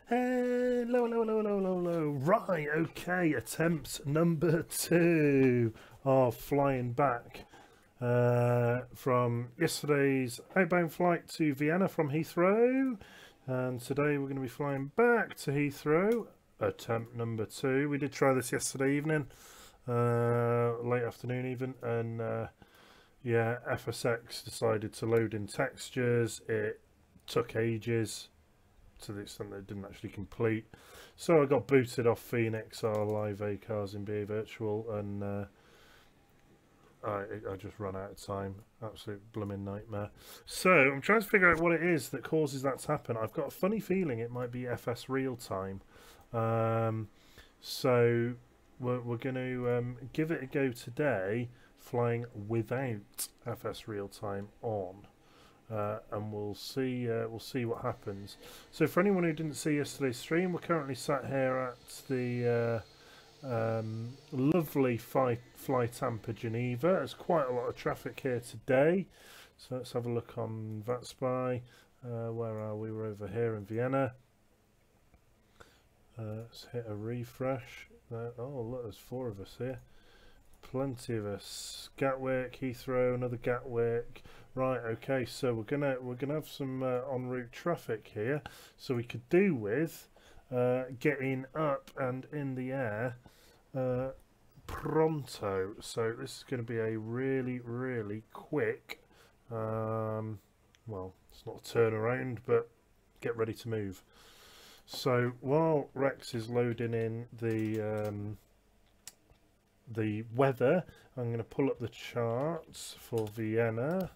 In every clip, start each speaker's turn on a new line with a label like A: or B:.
A: Hello, hello, hello, hello, hello, hello. Right, okay, attempt number 2 of flying back from yesterday's outbound flight to Vienna from Heathrow. And today we're going to be flying back to Heathrow, attempt number 2. We did try this yesterday evening, late afternoon even, and yeah, FSX decided to load in textures. It took ages, to the extent that it didn't actually complete. So I got booted off Phoenix, our live ACARs in BA Virtual, and I just ran out of time. Absolute blooming nightmare. So I'm trying to figure out what it is that causes that to happen. I've got a funny feeling it might be FS real time. So we're going to give it a go today, flying without FS real time on. And we'll see what happens. So for anyone who didn't see yesterday's stream, we're currently sat here at the lovely Fly Tampa Geneva. There's quite a lot of traffic here today, so let's have a look on VATSPY. Where are we? We're over here in Vienna. Let's hit a refresh. Oh look, there's 4 of us here. Plenty of us. Gatwick, Heathrow, another Gatwick. Right, okay, so we're gonna have some en route traffic here, so we could do with getting up and in the air pronto. So this is going to be a really quick, well, it's not a turnaround, but get ready to move. So while Rex is loading in the weather, I'm going to pull up the charts for Vienna.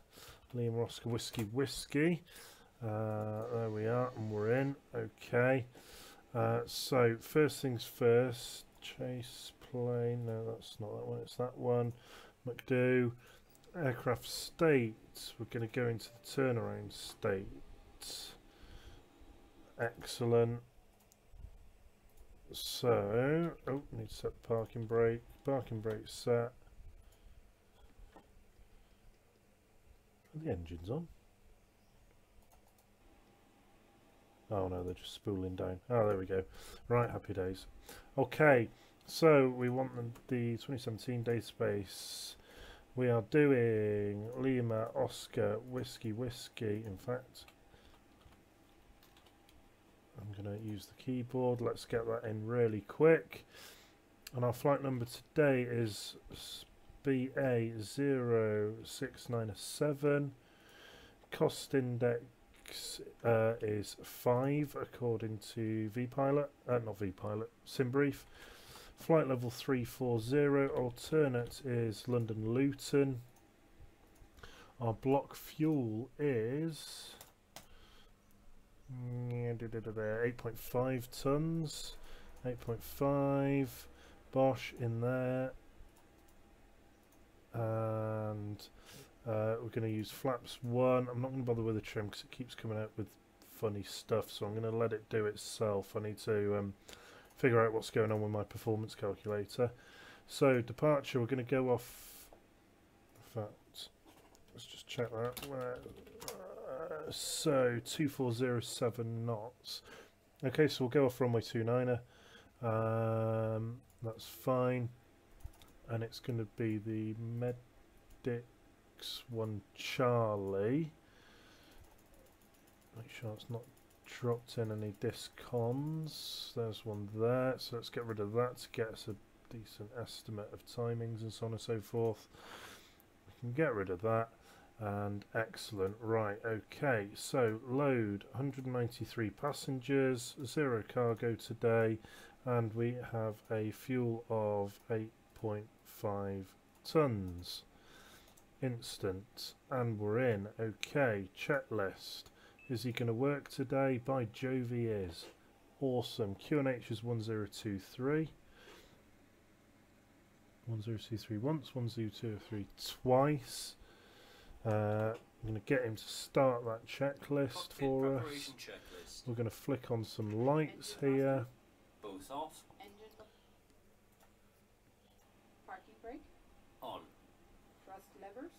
A: Liam Oscar Whiskey. There we are, and we're in. Okay. So first things first. Chase plane. No, that's not that one. It's that one. McDo. Aircraft state. We're going to go into the turnaround state. Excellent. So, oh, need to set the parking brake. Parking brake set. Are the engines on? Oh no, they're just spooling down. Oh, there we go. Right, happy days. Okay, so we want the 2017 database. We are doing Lima Oscar Whiskey. In fact, I'm going to use the keyboard. Let's get that in really quick. And our flight number today is BA697. Cost index is 5 according to VPilot, not VPilot, SimBrief. Flight level 340. Alternate is London Luton. Our block fuel is 8.5 tons. 8.5. Bosch in there, and we're going to use flaps 1. I'm not going to bother with the trim because it keeps coming out with funny stuff, so I'm going to let it do itself. I need to figure out what's going on with my performance calculator. So departure, we're going to go off. In fact, let's just check that. So 2407 knots. Okay, so we'll go off runway 29er. That's fine, and it's going to be the Medics 1 Charlie. Make sure it's not dropped in any discons. There's one there, so let's get rid of that to get us a decent estimate of timings and so on and so forth. We can get rid of that, and excellent. Right, okay, so load 193 passengers, 0 cargo today, and we have a fuel of 8.5 tons. Instant, and we're in. Okay, checklist. Is he going to work today? By Jove he is. Awesome. QNH is 1023. 1023 once, 1023 twice. I'm going to get him to start that checklist for us.
B: Checklist.
A: We're going to flick on some lights here.
B: Both off.
C: Engine parking brake
B: On.
C: thrust levers,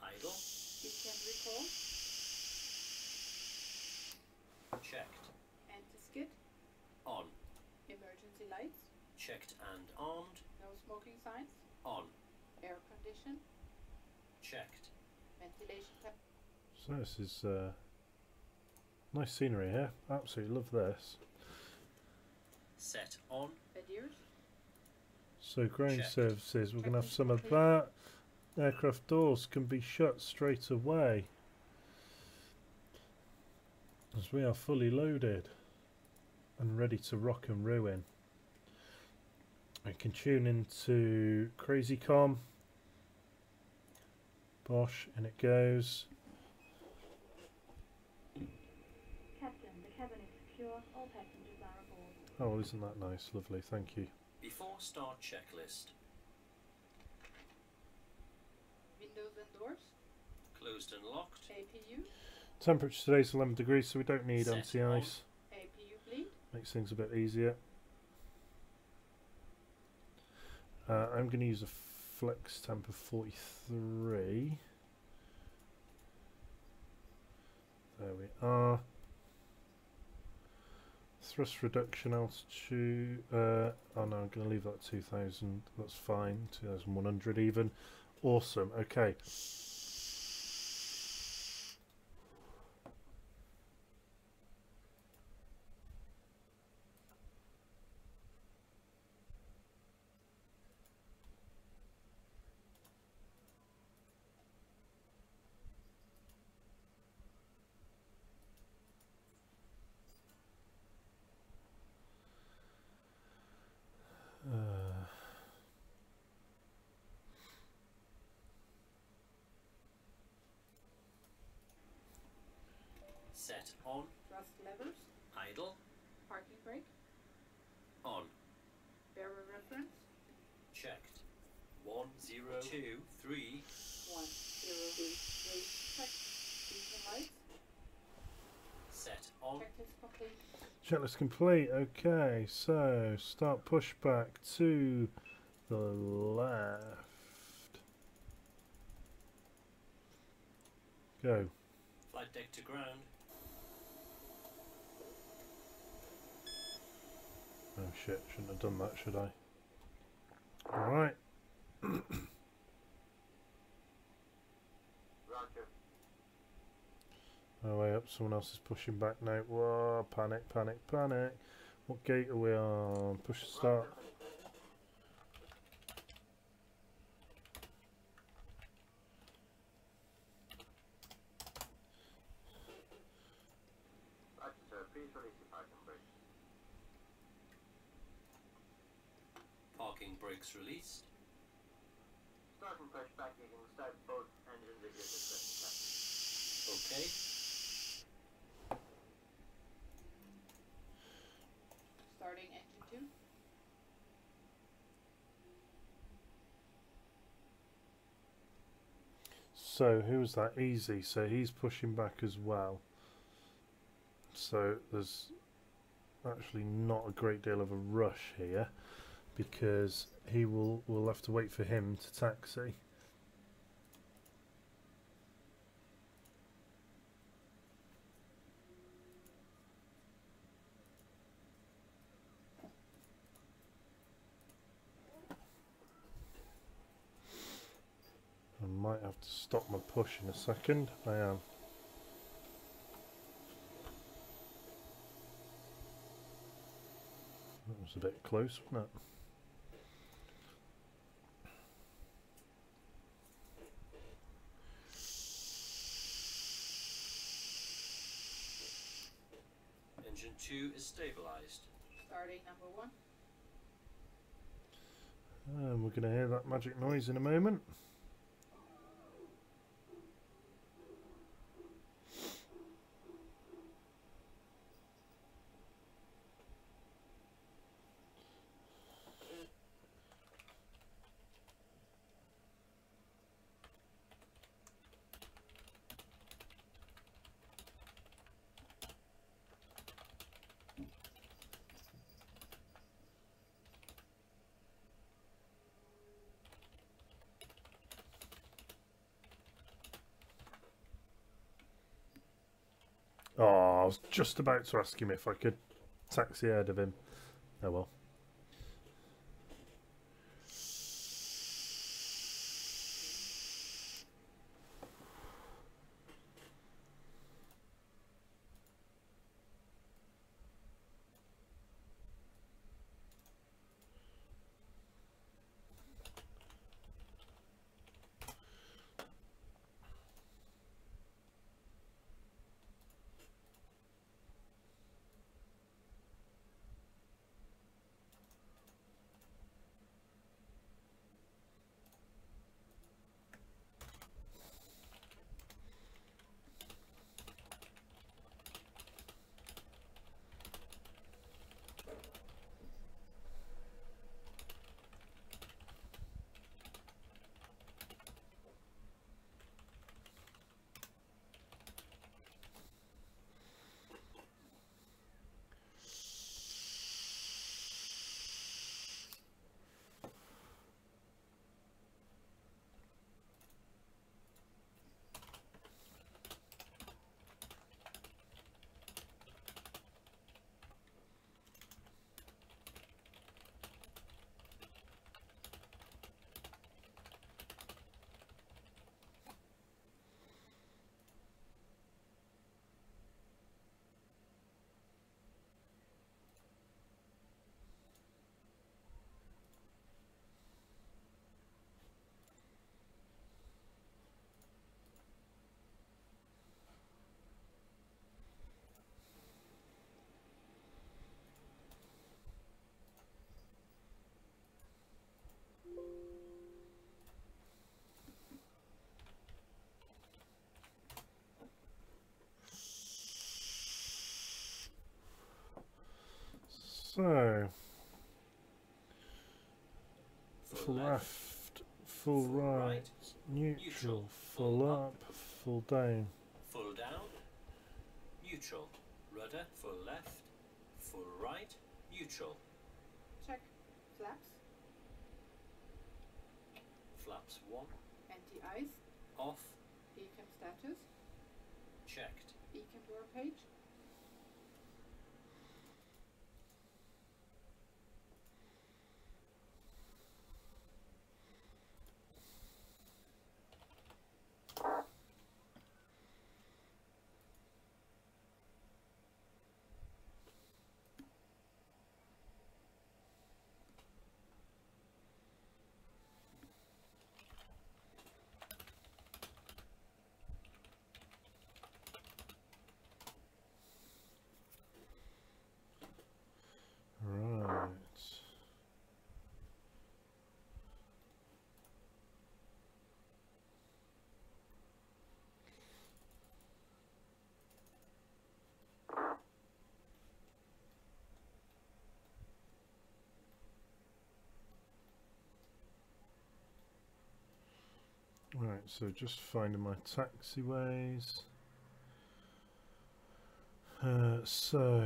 B: Idle.
C: skid cam recall,
B: Checked.
C: anti-skid, Anti-lights.
B: Checked and armed.
C: No smoking signs.
B: On.
C: Air condition.
B: Checked.
C: Ventilation.
A: So this is nice scenery here. Absolutely love this.
B: Set on.
C: Bed ears.
A: So ground
B: Checked.
A: services, we're going to have some of that. Aircraft doors can be shut straight away, as we are fully loaded and ready to rock and ruin. I can tune into Crazy Com. Bosh, and it goes.
D: Captain, the cabin is secure. All passengers are aboard.
A: Oh, well, isn't that nice? Lovely, thank you.
B: Before start checklist.
C: Windows and doors.
B: Closed and locked.
C: APU.
A: Temperature today's 11 degrees, so we don't need
B: Set
A: anti-ice.
C: APU bleed.
A: Makes things a bit easier. I'm going to use a flex temp of 43. There we are. Thrust reduction altitude. Oh no, I'm going to leave that 2000. That's fine. 2100 even. Awesome. Okay.
B: Set on.
C: Thrust levers.
B: Idle.
C: Parking brake.
B: On.
C: Bearer reference.
B: Checked. 1023.
C: 1023. Check. Beacon lights.
B: Set on.
C: Checklist complete.
A: Checklist complete. Okay, so start pushback to the left. Go.
B: Flight deck to ground.
A: Oh shit, shouldn't have done that, should I? Alright.
E: Roger.
A: Oh, way up, someone else is pushing back now. Whoa, panic, panic, panic. What gate are we on? Push start.
E: Roger, sir. Please release the parking brake.
B: Parking brakes released.
E: Start and push back. You can start both engines if you're discussing.
B: Okay.
C: Starting engine 2.
A: So, who's that? Easy. So, he's pushing back as well. So, there's actually not a great deal of a rush here, because we'll have to wait for him to taxi. I might have to stop my push in a second. I am. That was a bit close, wasn't it?
B: Engine 2 is stabilized.
C: Starting number 1.
A: And we're going to hear that magic noise in a moment. Oh, I was just about to ask him if I could taxi ahead of him. Oh well. So,
B: Full left.
A: left, full
B: Full
A: right,
B: right,
A: neutral,
B: neutral,
A: full
B: full
A: up, full down.
B: Full down, neutral. Rudder, full left, full right, neutral.
C: Check. Flaps.
B: Flaps 1,
C: Anti-ice.
B: off,
C: Beacon status.
B: checked.
C: Beacon door page.
A: Right. Right, so just finding my taxiways. So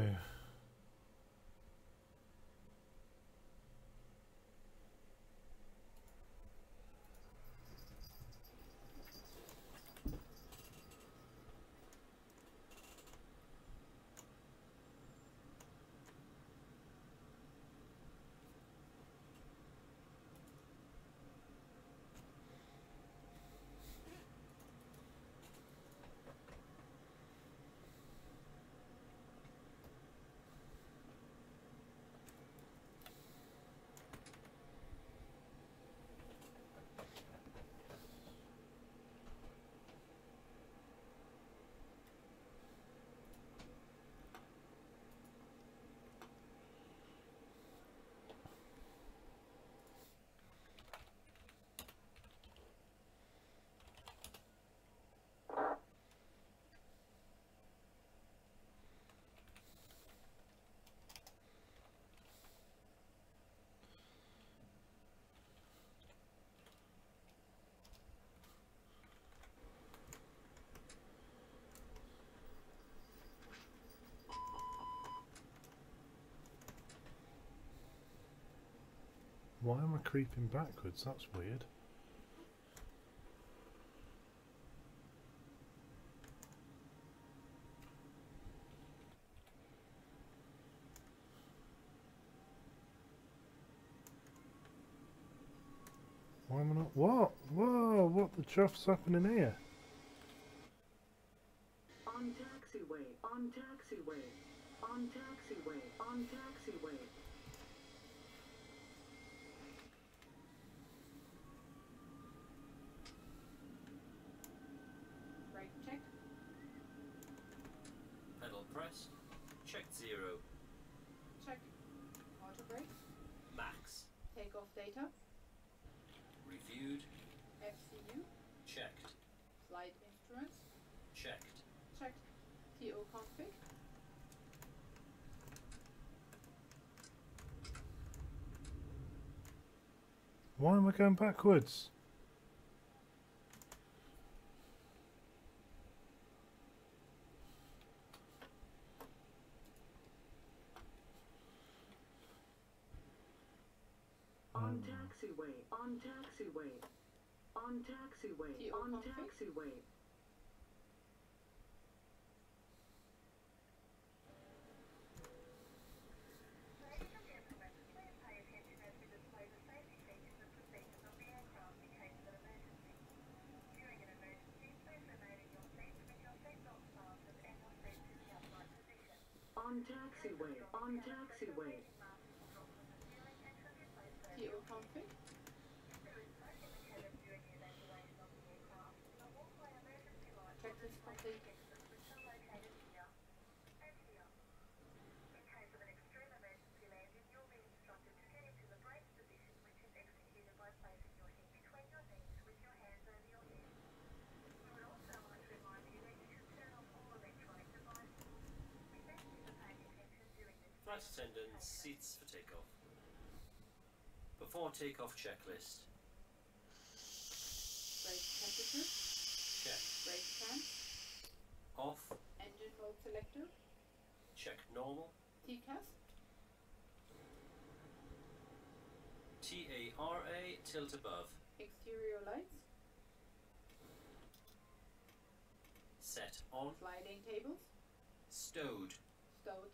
A: why am I creeping backwards? That's weird. Why am I not? What? Whoa! What the chuff's happening here?
E: On taxiway, on taxiway, on taxiway, on taxiway.
C: Brake check.
B: Pedal pressed, checked 0.
C: Check. Auto brake.
B: Max,
C: Takeoff data.
B: reviewed,
C: FCU.
B: checked,
C: Flight instruments.
B: checked.
C: Check. TO config.
A: Why am I going backwards?
E: On taxiway, on taxiway, on taxiway,
C: TO
E: on
C: config.
E: taxiway. On taxiway, on taxiway.
C: TO config. Checklist complete.
B: Flight attendants, seats for takeoff. Before takeoff checklist.
C: Brake temperature.
B: Check.
C: Brake clamp.
B: Off.
C: Engine mode selector.
B: Check normal.
C: TCAS.
B: TARA, tilt above.
C: Exterior lights.
B: Set on.
C: Sliding tables.
B: Stowed.
C: Stowed.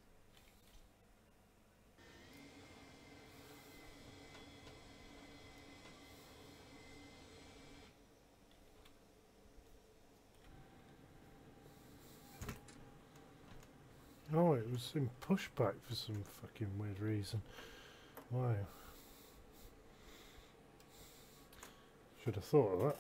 A: Oh, it was in pushback for some fucking weird reason. Why? Should have thought of that.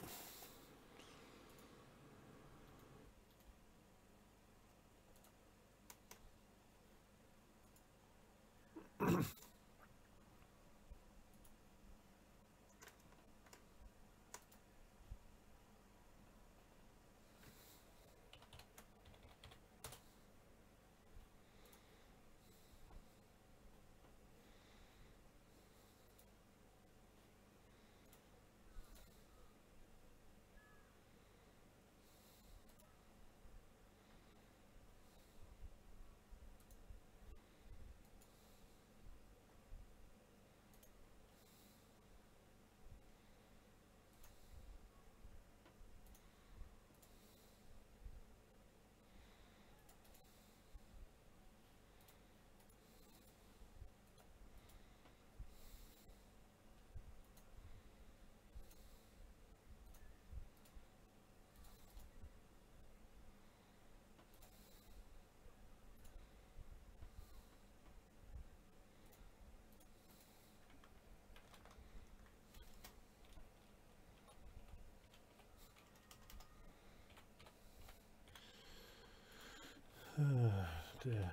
A: Dear.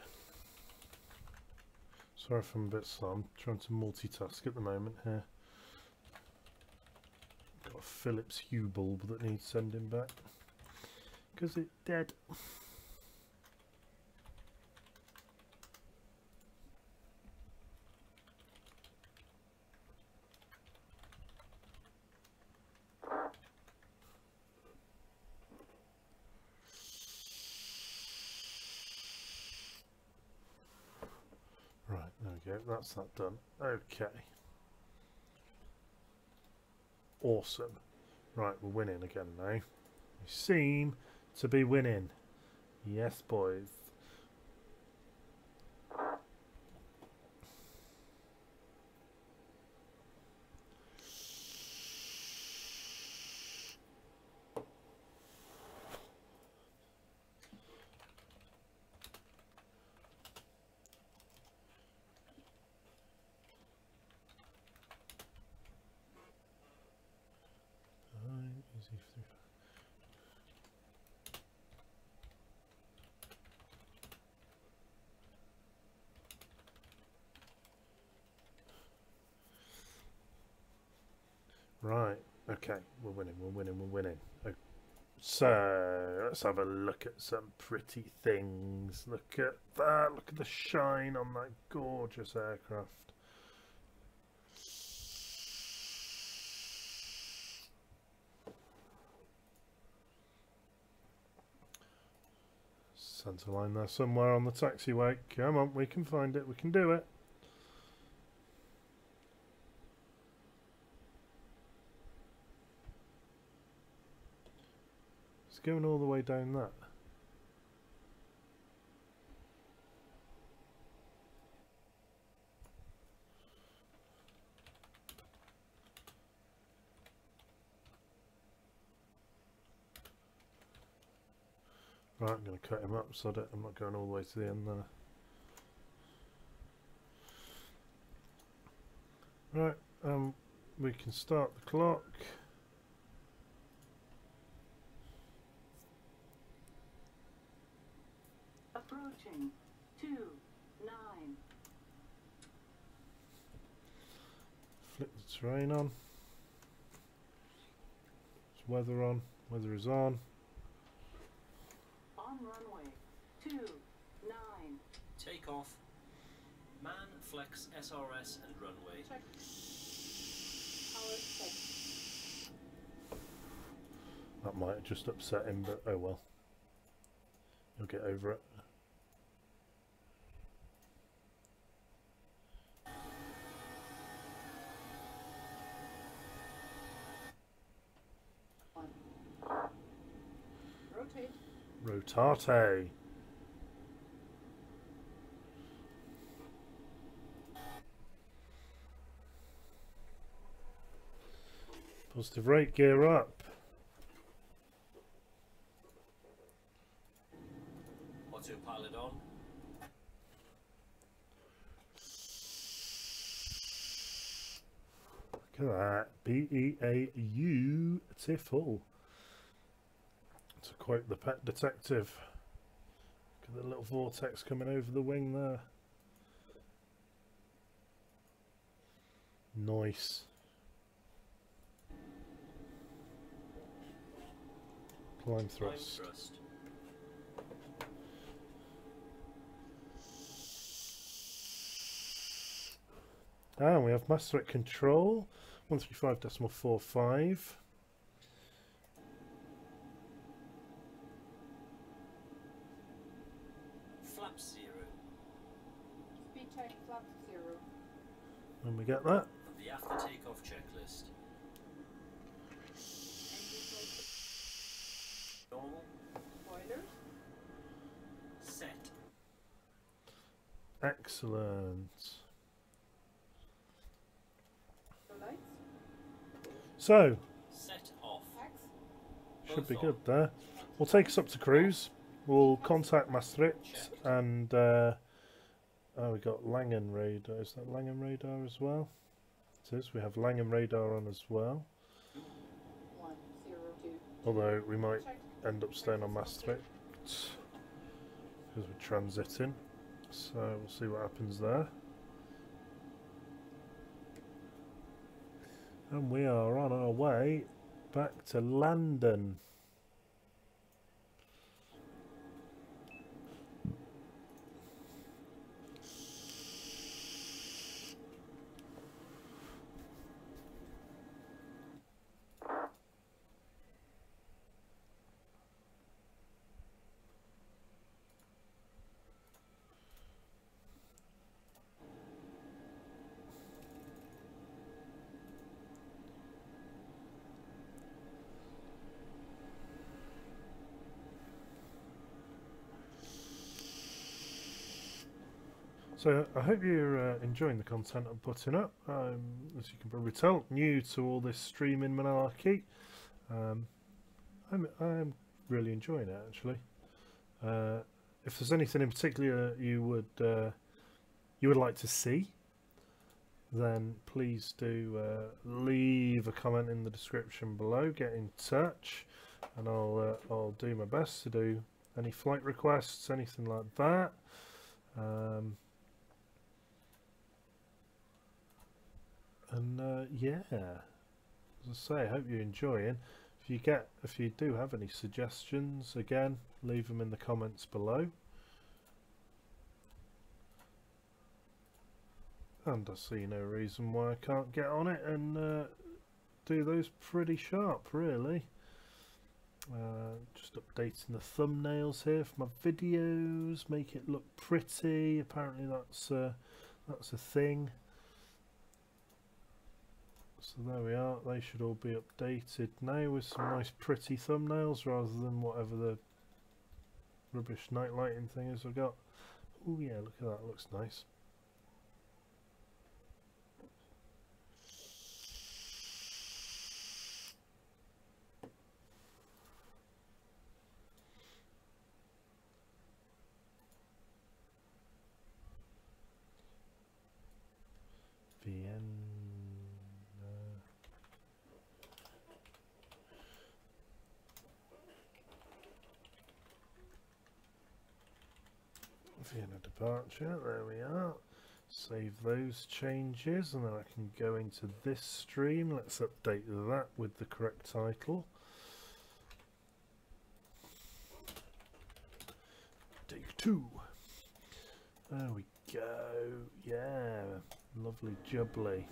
A: Sorry if I'm a bit slow. I'm trying to multitask at the moment here. Got a Philips Hue bulb that needs sending back because it's dead. Right, there we go. That's that done. Okay. Awesome. Right, we're winning again now. We seem to be winning. Yes, boys. Easy through. Right, okay, we're winning, we're winning, we're winning. So, let's have a look at some pretty things. Look at that, look at the shine on that gorgeous aircraft. Centre line there somewhere on the taxiway. Come on, we can find it, we can do it. It's going all the way down that. Right, I'm going to cut him up so that I'm not going all the way to the end there. Right, we can start the clock.
F: Approaching 29.
A: Flip the terrain on. It's weather on. Weather is on.
F: On runway 29.
B: Take off. Man, flex, SRS and runway.
C: Check. Power set.
A: That might have just upset him, but oh well. He'll get over it.
C: Rotate.
A: Rotate. Positive rate, gear up.
B: Autopilot on.
A: Look at that. Beautiful. To quote the Pet Detective. Look at the little vortex coming over the wing there. Nice. Climb thrust.
B: Climb thrust.
A: And we have master at control. 135.45.
B: Flap 0.
C: Speed check. Flap 0.
A: When we get that.
B: The after takeoff checklist.
C: Engine brake.
B: Normal.
C: Boilers.
B: Set.
A: Excellent.
C: The lights.
A: So,
B: Set off.
C: X.
A: should be
B: Both
A: good
B: on.
A: there. We'll take us up to cruise. We'll contact Master It and oh, we got Langham radar. Is that Langham radar as well? It is. We have Langham radar on as well.
C: 102.
A: Although we might
C: Check.
A: end up staying on Master It because we're transiting. So we'll see what happens there. And we are on our way back to London. So I hope you're enjoying the content I'm putting up. As you can probably tell, new to all this streaming malarkey. I'm really enjoying it actually. If there's anything in particular you would like to see, then please do leave a comment in the description below. Get in touch, and I'll do my best to do any flight requests, anything like that. Yeah, as I say, I hope you're enjoying. If you do have any suggestions, again, leave them in the comments below. And I see no reason why I can't get on it and do those pretty sharp, really. Just updating the thumbnails here for my videos, make it look pretty. Apparently that's a thing. So there we are, they should all be updated now with some nice pretty thumbnails rather than whatever the rubbish night lighting thing is I've got. Oh yeah, look at that, looks nice. Vienna departure, there we are. Save those changes and then I can go into this stream. Let's update that with the correct title. Take 2. There we go. Yeah, lovely jubbly.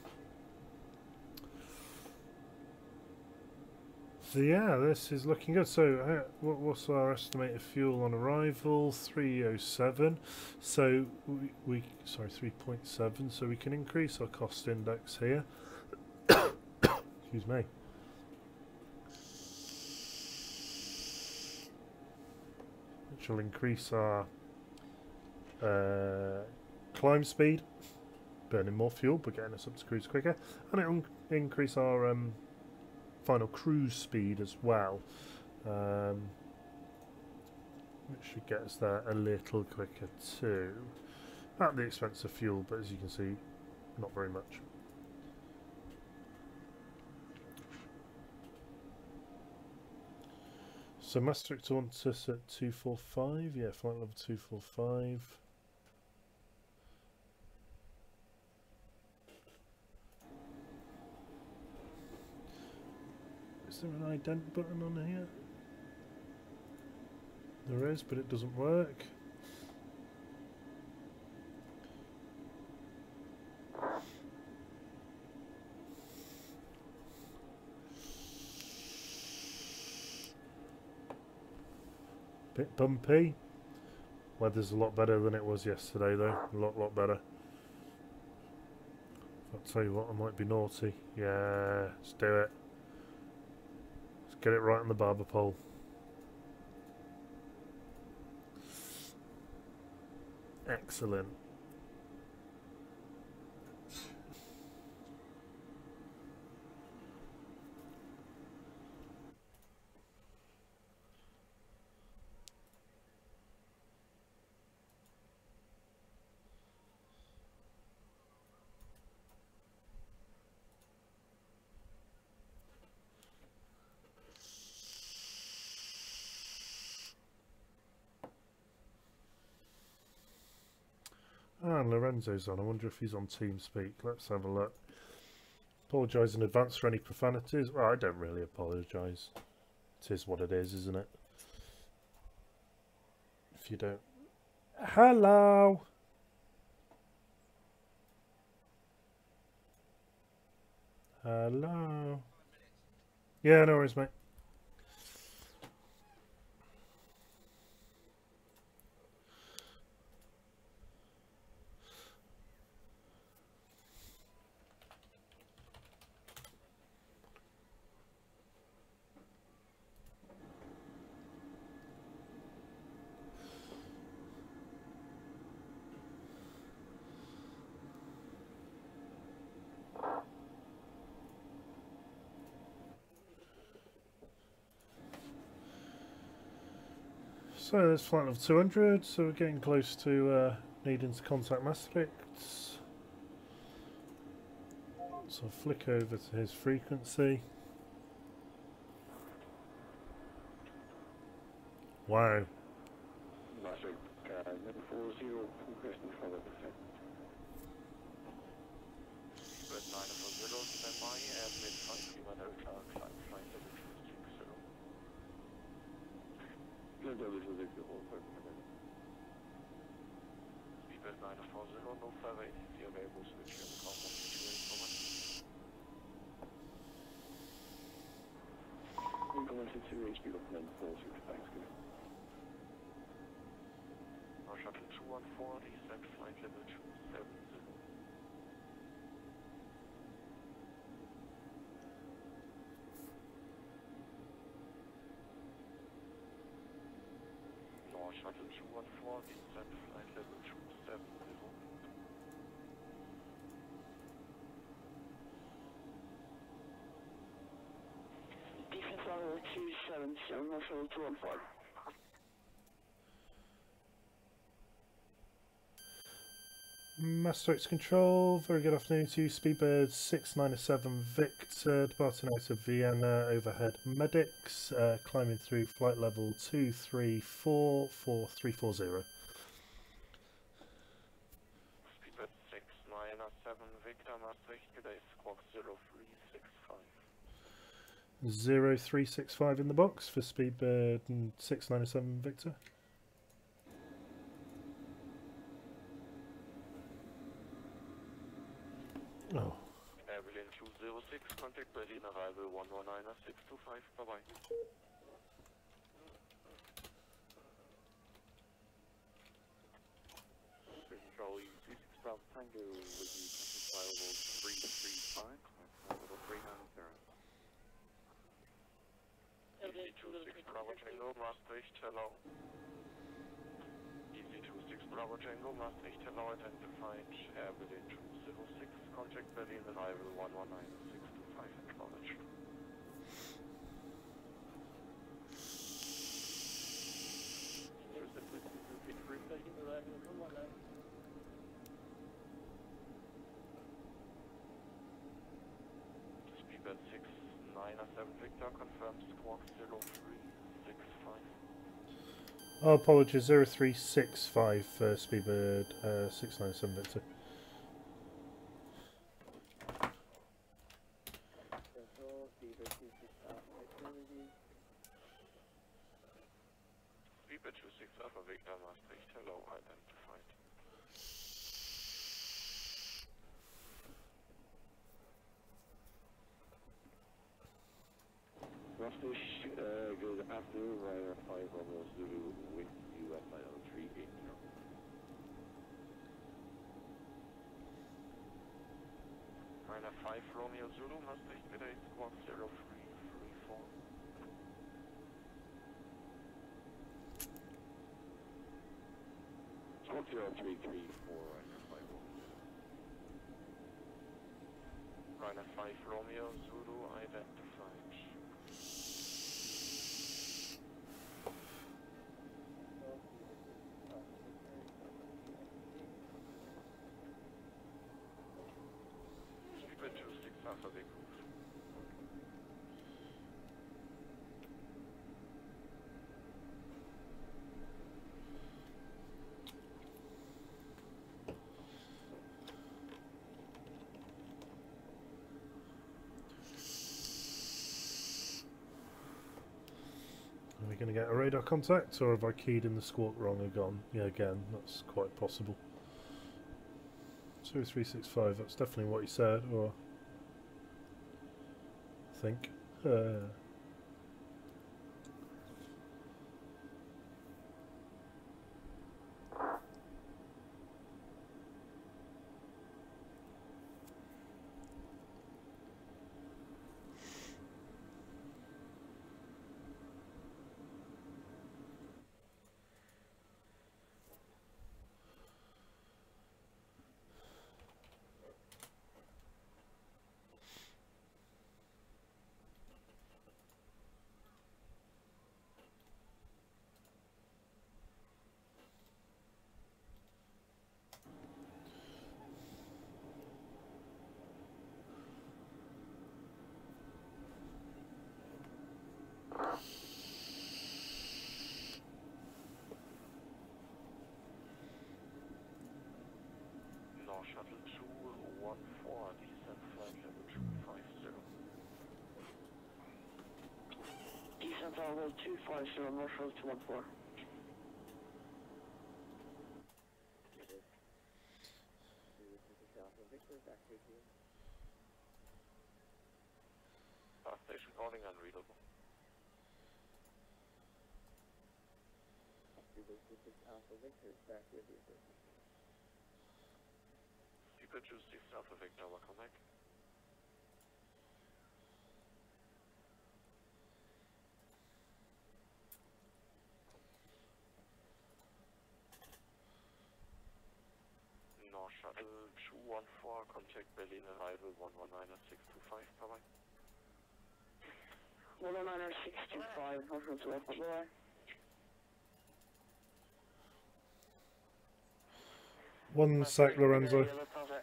A: So yeah, this is looking good. So what's our estimated fuel on arrival? 307. So we sorry, 3.7. So we can increase our cost index here. Excuse me. Which will increase our climb speed, burning more fuel but getting us up to cruise quicker, and it will increase our final cruise speed as well, which should get us there a little quicker too, at the expense of fuel, but as you can see, not very much. So Maastricht wants us at 245, yeah, flight level 245. Is there an ident button on here? There is, but it doesn't work. Bit bumpy. Weather's a lot better than it was yesterday though, a lot better. I'll tell you what, I might be naughty. Yeah, let's do it. Let's get it right on the barber pole. Excellent. Ah, Lorenzo's on. I wonder if he's on TeamSpeak. Let's have a look. Apologise in advance for any profanities. Well, I don't really apologise. It is what it is, isn't it? If you don't... Hello! Hello? Yeah, no worries, mate. So there's flight level 200, so we're getting close to needing to contact Maastricht. So I'll flick over to his frequency. Wow.
G: Maastricht, level 40, requesting follow percent.
E: Spread 940, stand by, and mid-5, Vienna, climb flight level 260.
G: LOWW,
E: Speedbird 940, no further ATC available, switch in the call 128, over.
G: implemented to HP recommend 40, thanks, good.
E: Now shuttle 214, descent flight level 270. Shuttle 214, descent flight level 270.
F: Defense level 270, Marshall 214.
A: Maastricht Control, very good afternoon to you. Speedbird 697 Victor, departing out of Vienna, overhead medics, climbing through flight level 2344340.
E: Speedbird 697 Victor, Maastricht, today squawk 0365.
A: 0365 in the box for Speedbird 697 Victor. Oh.
G: Berlin 206, contact Berlin arrival 119-625, bye-bye. Charlie 26 Bravo Tango with the contact file 335, level 390. EC26 Bravo Tango, Maastricht, hello. EC26 Bravo Tango, Maastricht, hello, identified, Air Berlin 206, contact Berlin arrival 119-625, acknowledged. Speedbird 697 Victor confirms squawk 0365.
A: Oh, apologies, 0365 Speedbird 697 Victor.
G: Speedbird 26 Alpha Victor Maastricht, hello, identified. Maastricht, good afternoon, Ryder 5 Romeo Zulu with you at my 380. Ryder 5 Romeo Zulu, Maastricht, bitte squawk 0334. Squawk 0334, Ryder 5 Romeo Zulu, identified. Speedbird 26 Alpha Victor.
A: Are we going to get a radar contact, or have I keyed in the squawk wrong again? Yeah, again, that's quite possible. 0365, that's definitely what he said, or I think.
G: Shuttle 214, descent flight level 250. Descent level 250, North Shuttle 214. Station calling unreadable. Speedbird 26 Alpha Victor, welcome back. North Shuttle 214, contact Berlin arrival 119-625, bye-bye. 119-625, North Shuttle 214, bye-bye.
A: One sec, Lorenzo.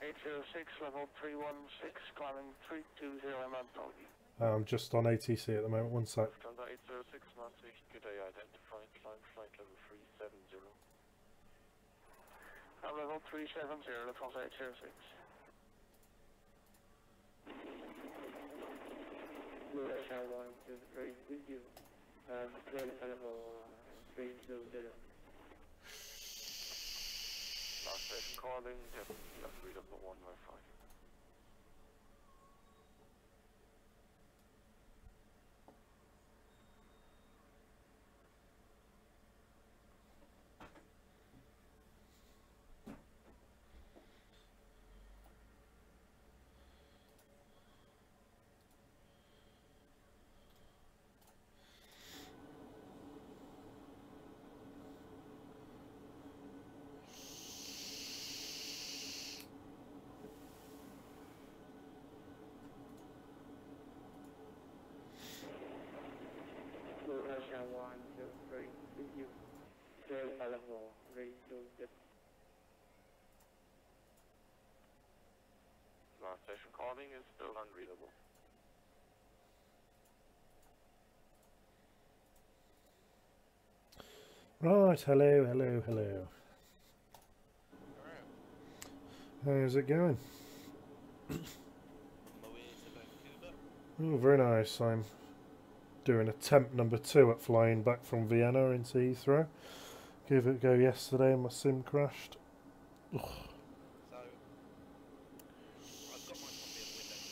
G: 806, level 316, climbing 320, Mountain.
A: I'm just on ATC at the moment, one sec.
G: Lufthansa 806, Maastricht, good day, identified, climb flight level 370. Level 370, Lufthansa 806. US Airlines is very with you. Clear level 320. Last station calling, definitely unreadable 1 by 5.
F: Russia 103 with you. Third level, ready to get.
G: Last station calling is still unreadable.
A: Right, hello, hello, hello. How's it going? Oh, very nice. I'm doing attempt number 2 at flying back from Vienna into Heathrow. Gave it a go yesterday and my sim crashed. Ugh.
H: So, I've got my copy of Windows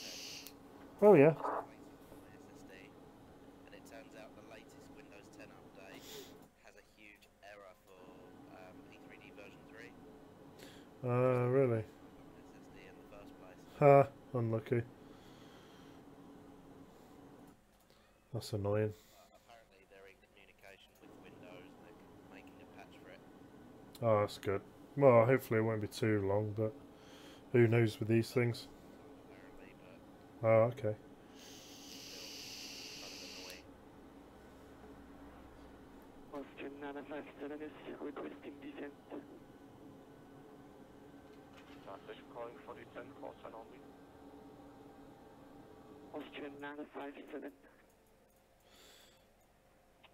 H: 10.
A: Oh yeah.
H: Just waiting for my SSD, and it turns out the latest Windows 10 update has a huge error for E3D version 3.
A: Really?
H: SSD in the first place.
A: Ha, unlucky. That's annoying.
H: Apparently they're in communication with Windows and they're making a patch for it.
A: Oh, that's good. Well, hopefully it won't be too long, but who knows with these things?
H: Apparently, but
A: Oh, okay.
H: still kind of annoying.
F: Austrian 957 is requesting descent.
G: Last station calling for descent, call sign only.
F: Austrian 957.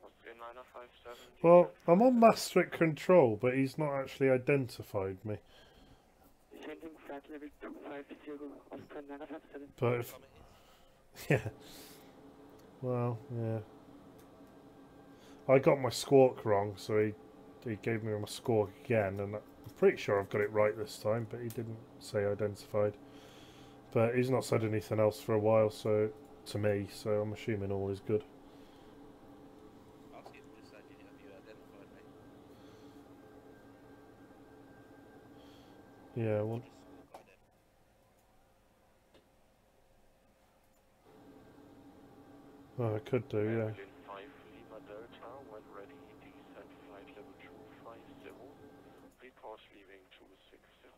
G: Austrian 957.
A: Well, I'm on Maastricht control, but he's not actually identified me.
F: Descending flight level 250, Austrian 957.
A: But if... Yeah. Well, yeah. I got my squawk wrong, so he gave me my squawk again, and I'm pretty sure I've got it right this time, but he didn't say identified. But he's not said anything else for a while, so to me, so I'm assuming all is good.
H: Ask you to decide, have you identified me?
A: Yeah, well,
H: Just squawk ident.
A: oh, I could do, yeah.
G: Berlin 5 Lima Delta, when ready, descent flight level 250. Report leaving 260.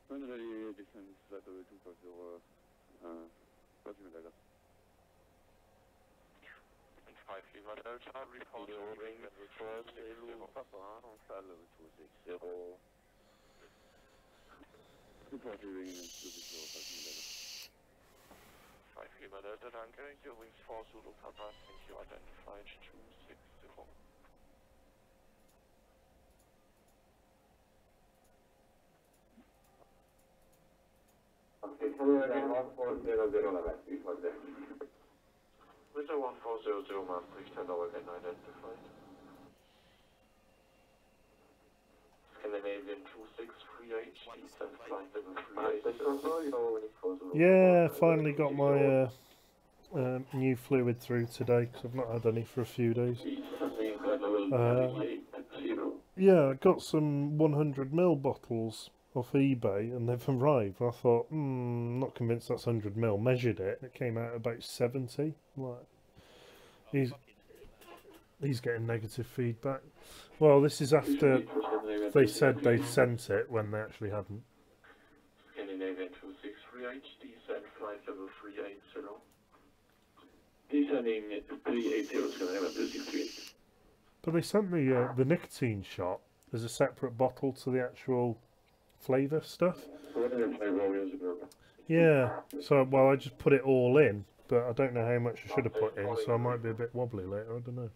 I: When ready, descent flight level 250, Delta.
G: And 5 Lima Delta, report leaving level 260.
I: Papa, on flight level 260. Report leaving 260,
G: 5 Lima Delta, danke. Your wings 4 Zulu Papa, thank you, identified 260. Mr. 1400 Maastricht, hello again, identified. Scandinavian 2638, descent flight level 38.
A: Yeah, finally got my new fluid through today, because I've not had any for a few days. Yeah, I got some 100ml bottles off eBay and they've arrived. I thought, not convinced that's 100ml. Measured it, and it came out about 70. Like, he's getting negative feedback. Well, this is after they said they'd sent it when they actually hadn't.
G: Scandinavian 2638, descent flight level 380.
I: Descending 380, Scandinavian 268.
A: But they sent me the nicotine shot as a separate bottle to the actual flavour stuff. Yeah, so, well, I just put it all in, but I don't know how much I should have put in, so I might be a bit wobbly later, I don't know.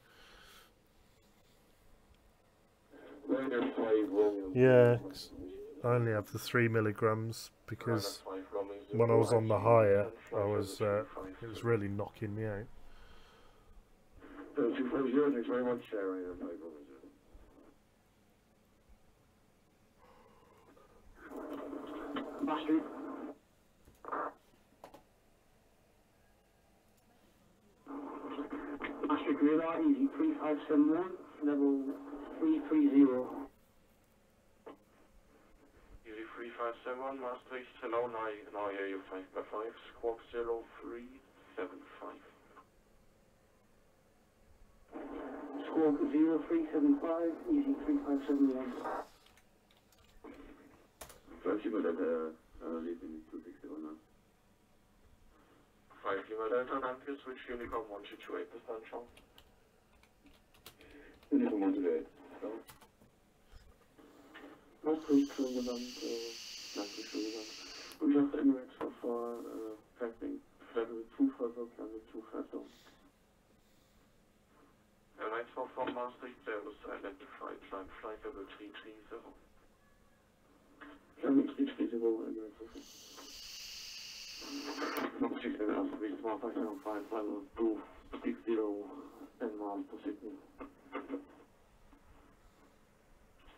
A: Yeah, 'cause I only have the 3 milligrams because when I was on the higher, I was it was really knocking me out.
I: 240, thanks very much.
F: Maastricht. Maastricht radar, easy 3571, level 330.
G: Easy 3571, Maastricht, hello, now I hear you 5x5, squawk 0375.
F: Squawk 0375, easy 3571.
I: 5 Lima Delta, leaving 260 now.
G: 5 5 Lima Delta, danke, switch Unicom 1228, bis dann, ciao.
I: Unicom 128. Ja.
F: Maastricht schon genannt, Maastricht schon genannt. Und das Emirates Verfahren, Level 2 versorgt, Level 2 versorgt.
G: Airlines from Maastricht, Service identified, climb flight level 330.
F: Level 330, Emirates Verfahren. Maastricht and Maastricht, small 575, level 260, and Mars to Sydney.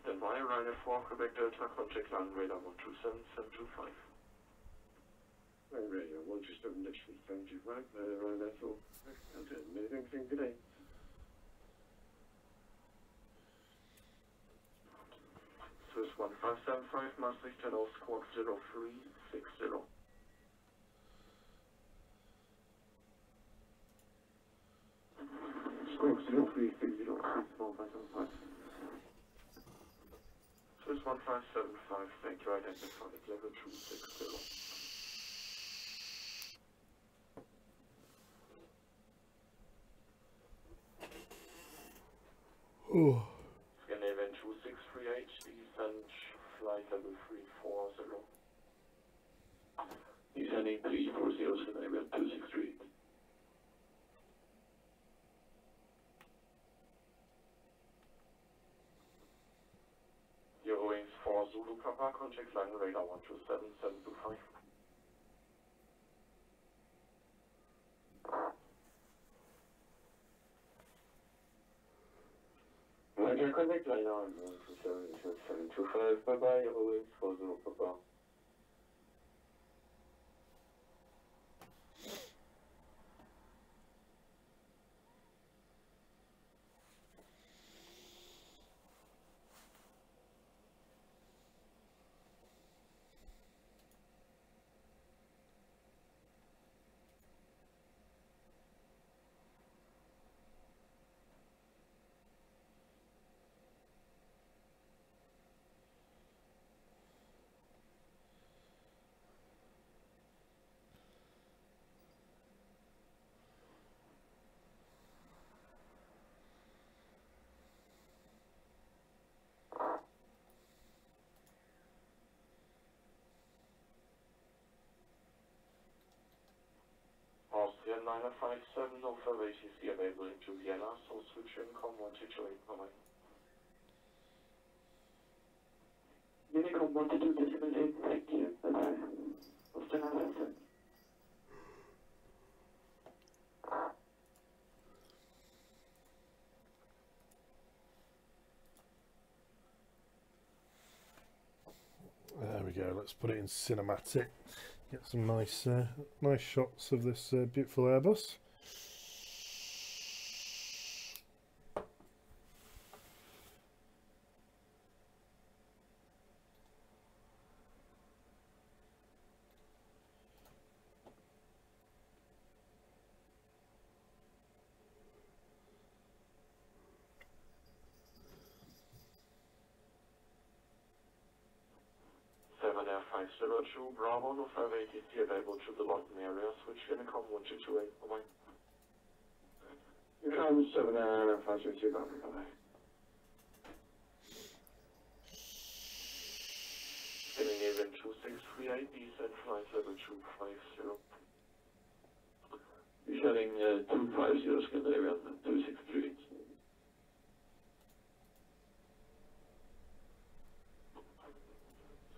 G: Standby, Ryanair 4, Quebec Delta, contact line radar 127725.
F: Radio 127-725, Ryanair 4, amazing today.
G: Swiss 1575, Maastricht, hello, squawk 0360.
F: Squawk 0360, small 575.
G: Swiss 1575, thank you, identified, level 260.
A: Oh.
G: Scandinavian 2638, descent flight level 340.
F: Descending 340, Scandinavian 263.
G: Euro wings 4 Zulu Papa, contact line radar 127725.
F: Roger, contact line on 127-725, bye-bye, Euro wings 4 Zulu Papa.
G: Austrian 957, no further ATC available into Vienna, so switch Unicom 1228, bye-bye.
F: Unicom 1228, thank you, bye-bye. Austrian 957.
A: There we go. Let's put it in cinematic. Get some nice shots of this beautiful Airbus.
G: Air 502, Bravo, no further ATC available to the London area, switch Unicom 1228, bye-bye.
F: Unicom 7 Air 502, bye-bye.
G: Scandinavian 2638, descent flight level 250.
F: Descending 250, Scandinavian 263.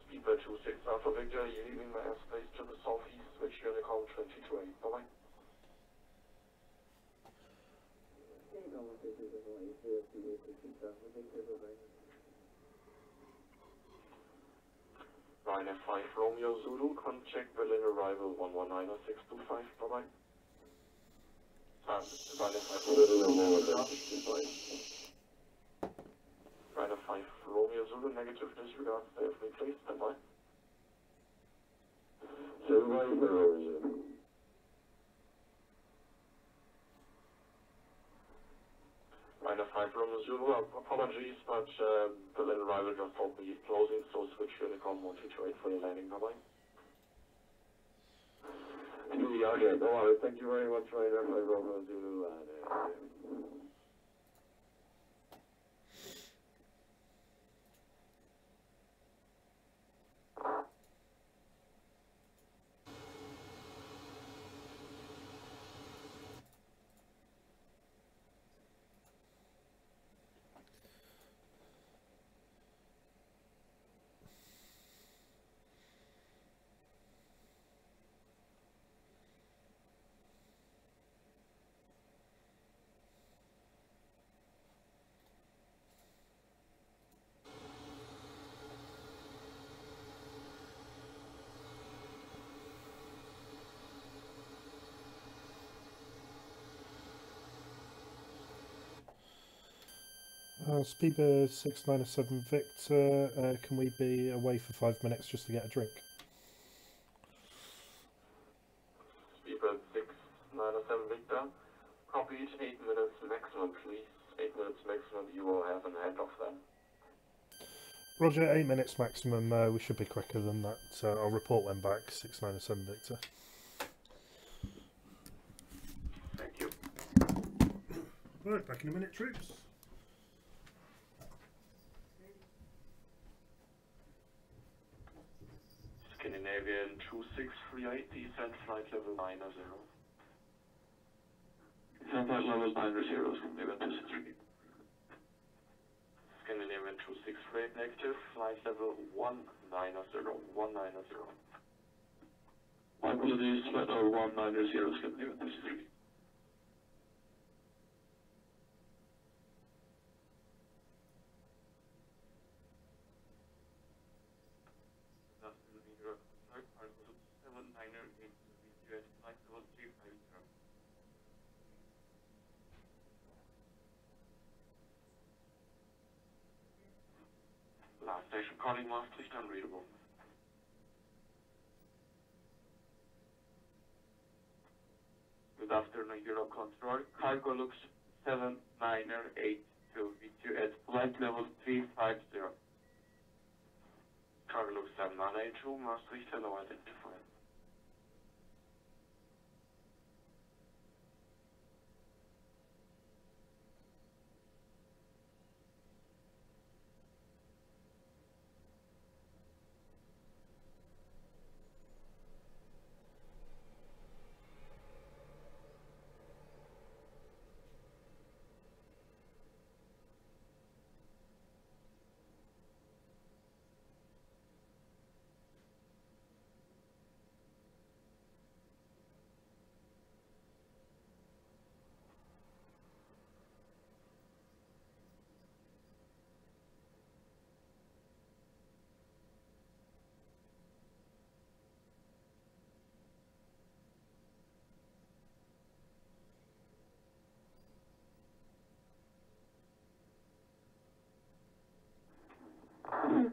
G: Speedbird 26 Alpha Victor, you're leaving my airspace to the southeast, switch Unicom 228, bye-bye. Ryanair 5 Romeo Zulu, contact Berlin arrival 1190625, bye-bye. Ryanair 5 Ryanair 5 Romeo Zulu, negative disregard, stay with me please, stand-by. Ryanair 5 Romeo Zulu, apologies, but Berlin arrival just told me he's closing, so switch Unicom 1228 for your landing, bye-bye.
F: Okay, no worries. Thank you very much, Ryder. Bravo Zulu.
A: Speedbird 697 Victor, can we be away for 5 minutes just to get a drink?
F: Speedbird 697 Victor. Copied. 8 minutes maximum, please. 8 minutes maximum. You will have an handoff then.
A: Roger, 8 minutes maximum. We should be quicker than that. I'll report when back. 697 Victor.
F: Thank you.
A: Right, back in a minute, troops.
F: Scandinavian 2638, descent flight level 90. Descent flight level 90, Scandinavian 263. Scandinavian 268 negative, flight level 190, 190. My apologies, flight level 190, Scandinavian 263. Last station calling Maastricht unreadable. Good afternoon, Euro Control. Cargo looks 7982 V2 at flight level 350. Cargo looks 7982, Maastricht, hello, identified.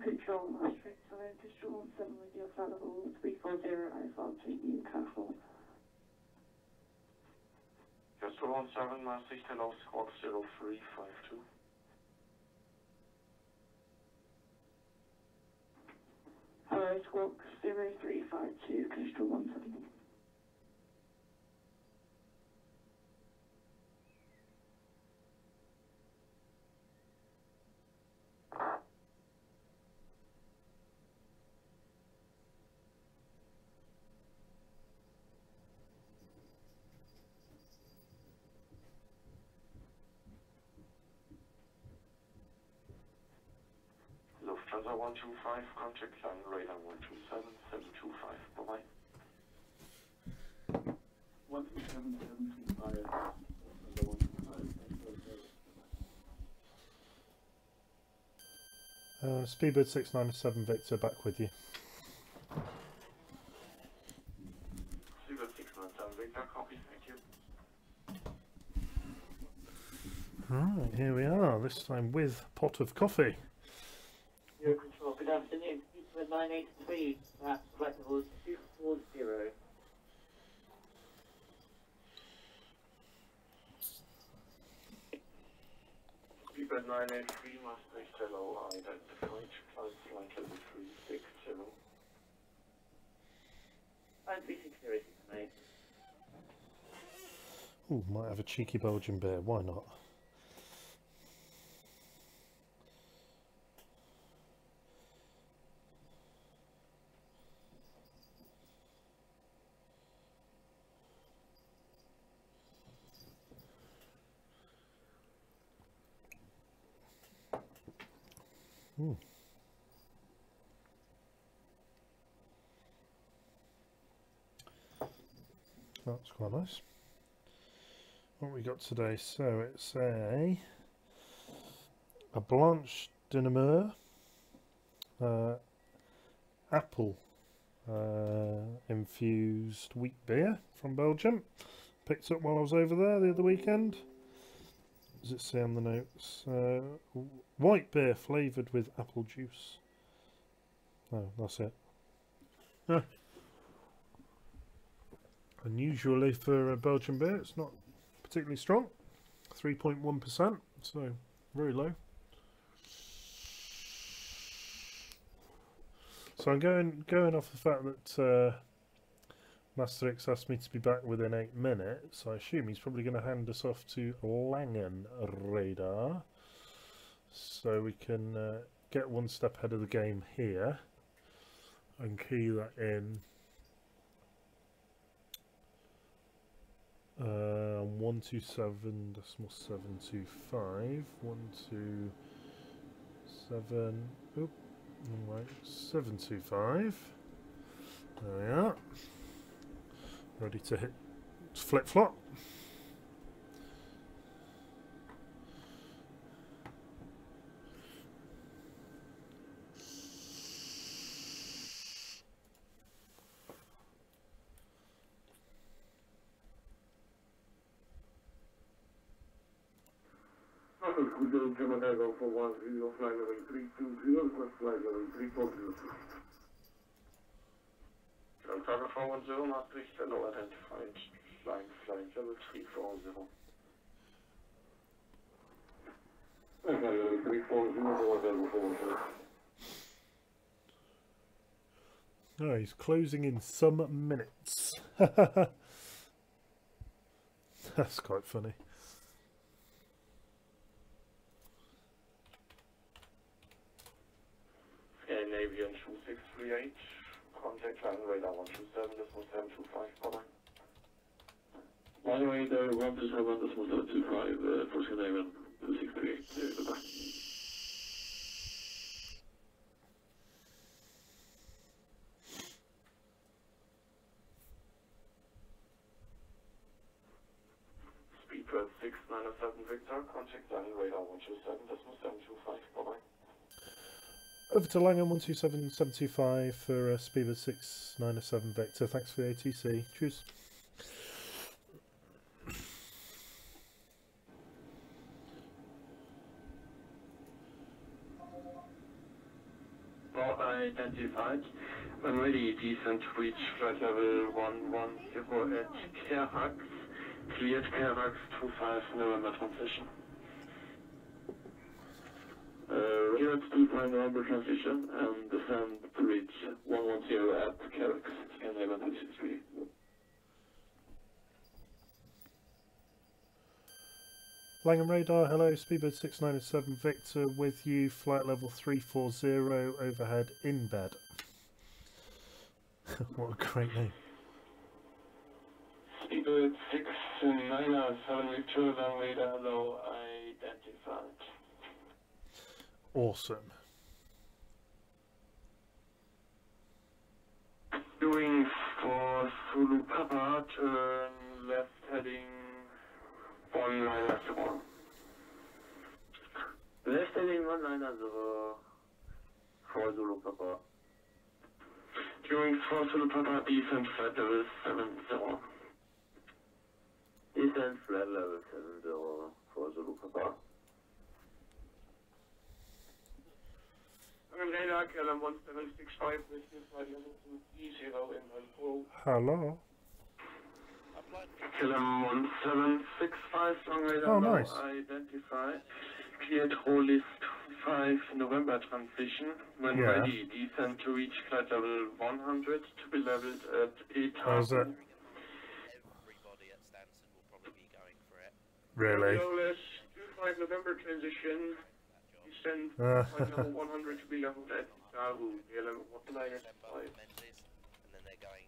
J: Control Maastricht, so Control 17 with your level 340 Alpha to Newcastle.
F: Control 17 Maastricht, hello, squawk 0352.
J: Hello, squawk 0352, Control 17.
F: Lufthansa 125, contact line radar 127725, bye-bye.
A: 12775. Speedbird 697 Victor, back with you.
F: Speedbird 697 Victor, copy, thank you.
A: Right, here we are, this time with pot of coffee.
E: Your control, good afternoon. Speedbird 983, perhaps flight level 240.
F: Speedbird 983, Maastricht, hello, identified, flight level 360.
E: 5360, mate.
A: Ooh, might have a cheeky Belgian beer, why not? Ooh. That's quite nice. What we got today? So it's a Blanche de Namur apple infused wheat beer from Belgium. Picked up while I was over there the other weekend. Does it say on the notes? White beer flavoured with apple juice. Oh, that's it. Unusually for a Belgian beer, it's not particularly strong. 3.1%, so very low. So I'm going off the fact that Master X asked me to be back within 8 minutes. I assume he's probably going to hand us off to Langen radar, so we can get one step ahead of the game here and key that in 127.725 127 oop, right, 725. There we are. Ready to hit flip flop.
F: Good German Echo for 10, flight level 320, request flight level 340.
I: Delta 410, Maastricht, hello, identified, flight level 340.
F: Flight level 340, Delta 410.
A: Oh, he's closing in some minutes. That's quite funny.
G: Scandinavian 2638, contact line radar 127, this was 725, bye-bye.
F: Line radar 127, this was 725, for Scandinavian 2638, goodbye.
G: Speedbird 697 Victor, contact line radar 127, this was 725, bye-bye.
A: Over to Langham 127.725 for Speedbird 697 Victor. Thanks for the ATC. Cheers.
F: Ball identified. When ready, descent reach flight level 110 at Kerhax. Cleared Kerhax 25 November transition. Radar to find number transition and descend to reach 110 at Kerhax. Scandinavian 263.
A: Langham radar, hello, Speedbird 697 Victor with you, flight level 340, overhead in bed. What a great name.
F: Speedbird 697 Victor, Lang radar low identified.
A: Awesome.
F: Doing for Zulu Papa, turn left heading 190. Left heading 190 for Zulu Papa. Doing for Zulu Papa, descent flight level 70. Descent flight level 70 for Zulu Papa. Radar, KLM 1765, business flight level 230 inbound full.
A: Hello.
F: KLM 1765, long radar
A: Oh,
F: now
A: nice.
F: identified. Cleared whole list 5 November transition. When
A: Yeah.
F: ready, descend to reach flight level 100 to be leveled at 8
A: How's that?
H: Everybody at Stansted will probably be going for it.
A: Really?
F: 5 November transition. Descend
A: Uh,
F: flight level 100 to be leveled at Yahoo.
H: Menzies, and then they're going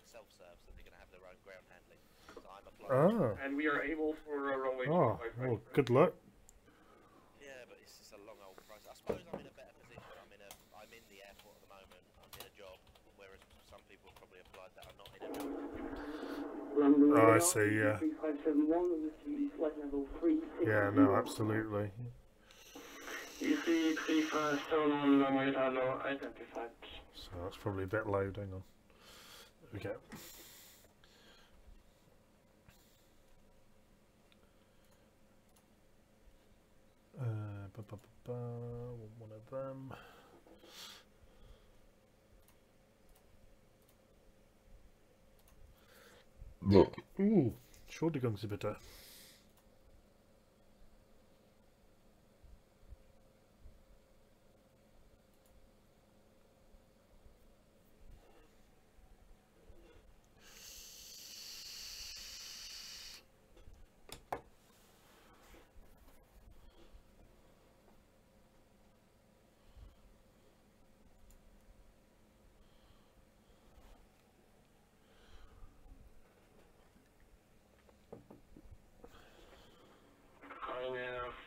H: self-serve, so they're going to have their own ground handling. So I'm applying.
A: oh.
F: And we are able for a runway
A: Oh.
F: 25
A: Well, good luck.
H: Yeah, but it's just a long old process. I suppose I'm in a better position. I'm in the airport at the moment. I'm in a job, whereas some people have probably applied that are not in a job.
A: Oh, I see, yeah.
E: 3571, flight level 360.
A: Yeah, no, absolutely.
F: EC 35 runway hello identified.
A: So that's probably a bit low, hang on. Okay. One of them. Ooh, Entschuldigungsbitte.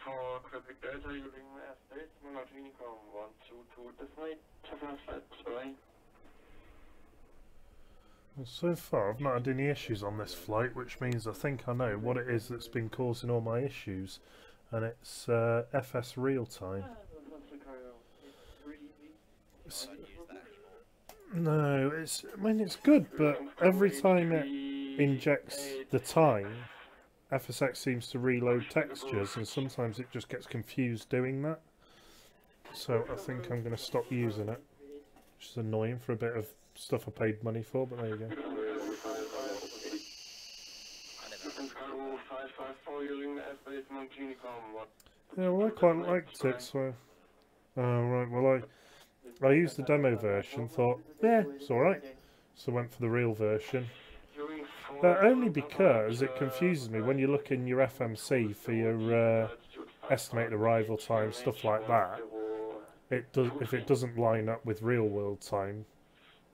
F: For Quebec Delta using airspace, Monarchinicom 122 destinate, Chevron flight away.
A: Well, so far I've not had any issues on this flight, which means I think I know what it is that's been causing all my issues, and it's FS real time. No, I mean it's good, but every time it injects the time, FSX seems to reload textures, and sometimes it just gets confused doing that. So I think I'm going to stop using it, which is annoying for a bit of stuff I paid money for, but there you go. Yeah, well I quite liked it, so... Oh right, well I used the demo version, thought, yeah, it's alright. So I went for the real version. But only because it confuses me when you look in your FMC for your estimated arrival time, stuff like that. If it doesn't line up with real world time,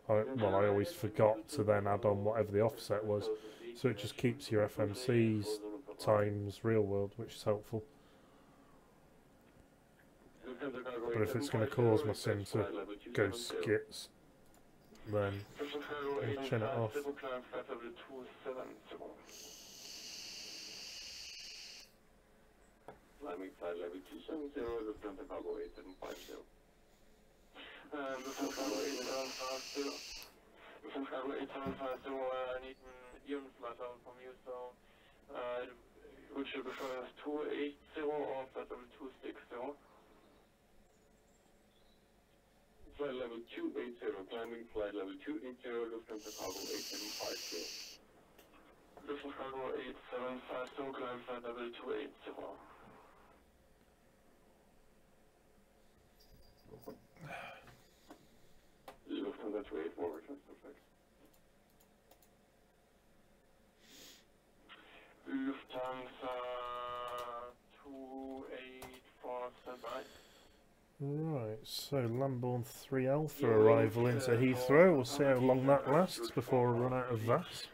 A: I always forgot to then add on whatever the offset was. So it just keeps your FMC's times real world, which is helpful. But if it's going to cause my sim to go skits, then I'll chin it off.
F: Climbing flight level 270, Lufthansa cargo 8750. Lufthansa cargo 8750. Lufthansa cargo 8750, I need an EON flight level from you, so which you prefer as 280 or flight level 260? Flight level 280, climbing flight level 280, Lufthansa cargo 8750. Lufthansa cargo 8750, climbing flight level 280. Lufthansa 284, return perfect. Lufthansa 284, standby.
A: Right, so Lambourne 3 Alpha arrival into Heathrow. We'll see how long that lasts before I run out of VAS.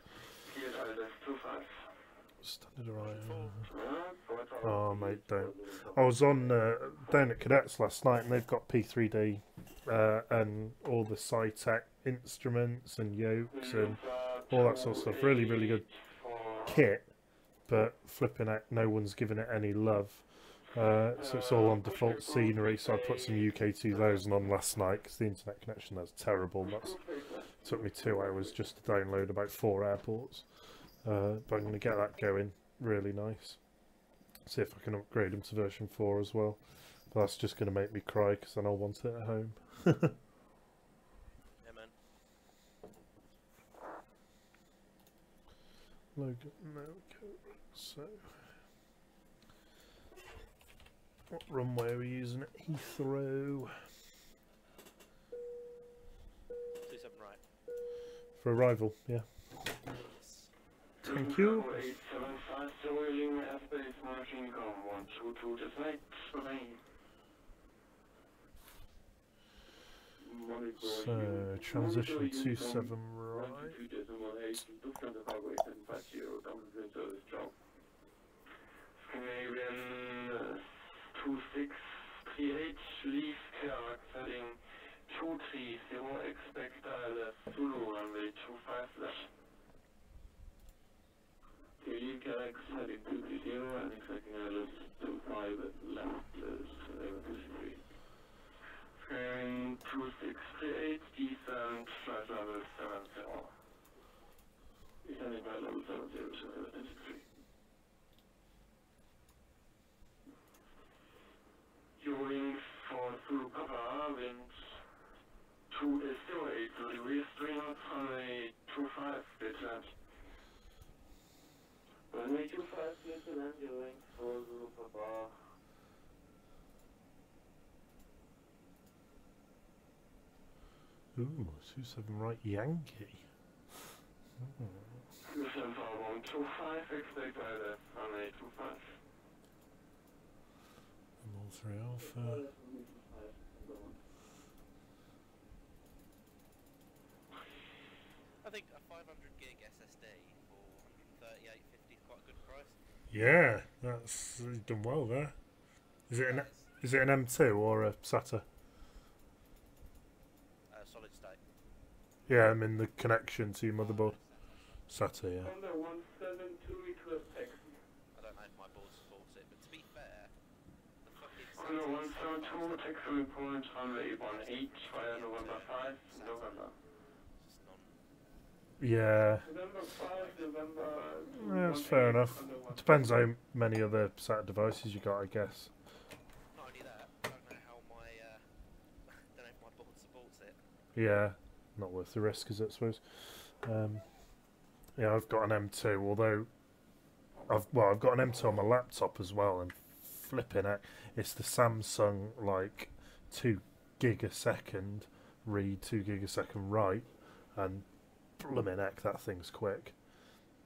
A: Standard arrival. Oh mate, don't. I was on down at Cadets last night, and they've got P3D and all the SciTech instruments and yokes and all that sort of stuff. Really, really good kit, but flipping out, no one's giving it any love. So it's all on default scenery. So I put some UK 2000 on last night because the internet connection there's terrible. That took me 2 hours just to download about 4 airports. But I'm going to get that going. Really nice. See if I can upgrade them to version 4 as well. But that's just going to make me cry because then I'll want it at home.
H: Yeah, man.
A: Logo, no, so What runway are we using at Heathrow?
H: 27 right.
A: For arrival, yeah.
H: Yes.
A: Thank you.
F: 875 Sterling airspace machine com 122 to flight
A: So, transition 27 right.
F: Scandinavian 2638, leave Kerak, heading 230, expect ILS Zulu, runway 25 left. Leave Kerak, heading 230, and expecting ILS 25 left, 263. Fairing 2638, descent, flight level 70. Descending flight level 70, 263. Viewing for Zulu cover, wind 208 degrees, 3 knots, runway 25, descent. Runway 25, descent, viewing for Zulu cover.
A: Ooh, 27 right Yankee.
F: Descent for 125, expect ILS, runway 25.
A: All 3 Alpha.
H: I think a 500 gig SSD for 138.50 is quite a good price.
A: Yeah, that's done well there. Is it an M2 or a SATA?
H: Solid state.
A: Yeah, I'm in the connection to your motherboard. SATA, yeah.
F: Under 172 request text.
H: I don't know if my board supports it, but to be fair, the fucking
F: Under 172, text report, runway 18, via November 5, November.
H: It's non.
A: Yeah,
F: November 5, November.
A: that's fair enough. Depends how many other SATA devices you got, I guess.
H: Not only that, I don't know how my don't know if my board supports it.
A: Yeah, not worth the risk, is it, I suppose. Yeah, I've got an M2, although I've got an M2 on my laptop as well, and flipping it, it's the Samsung like 2 gig a second read, 2 gig a second write, and blimmin' heck, that thing's quick.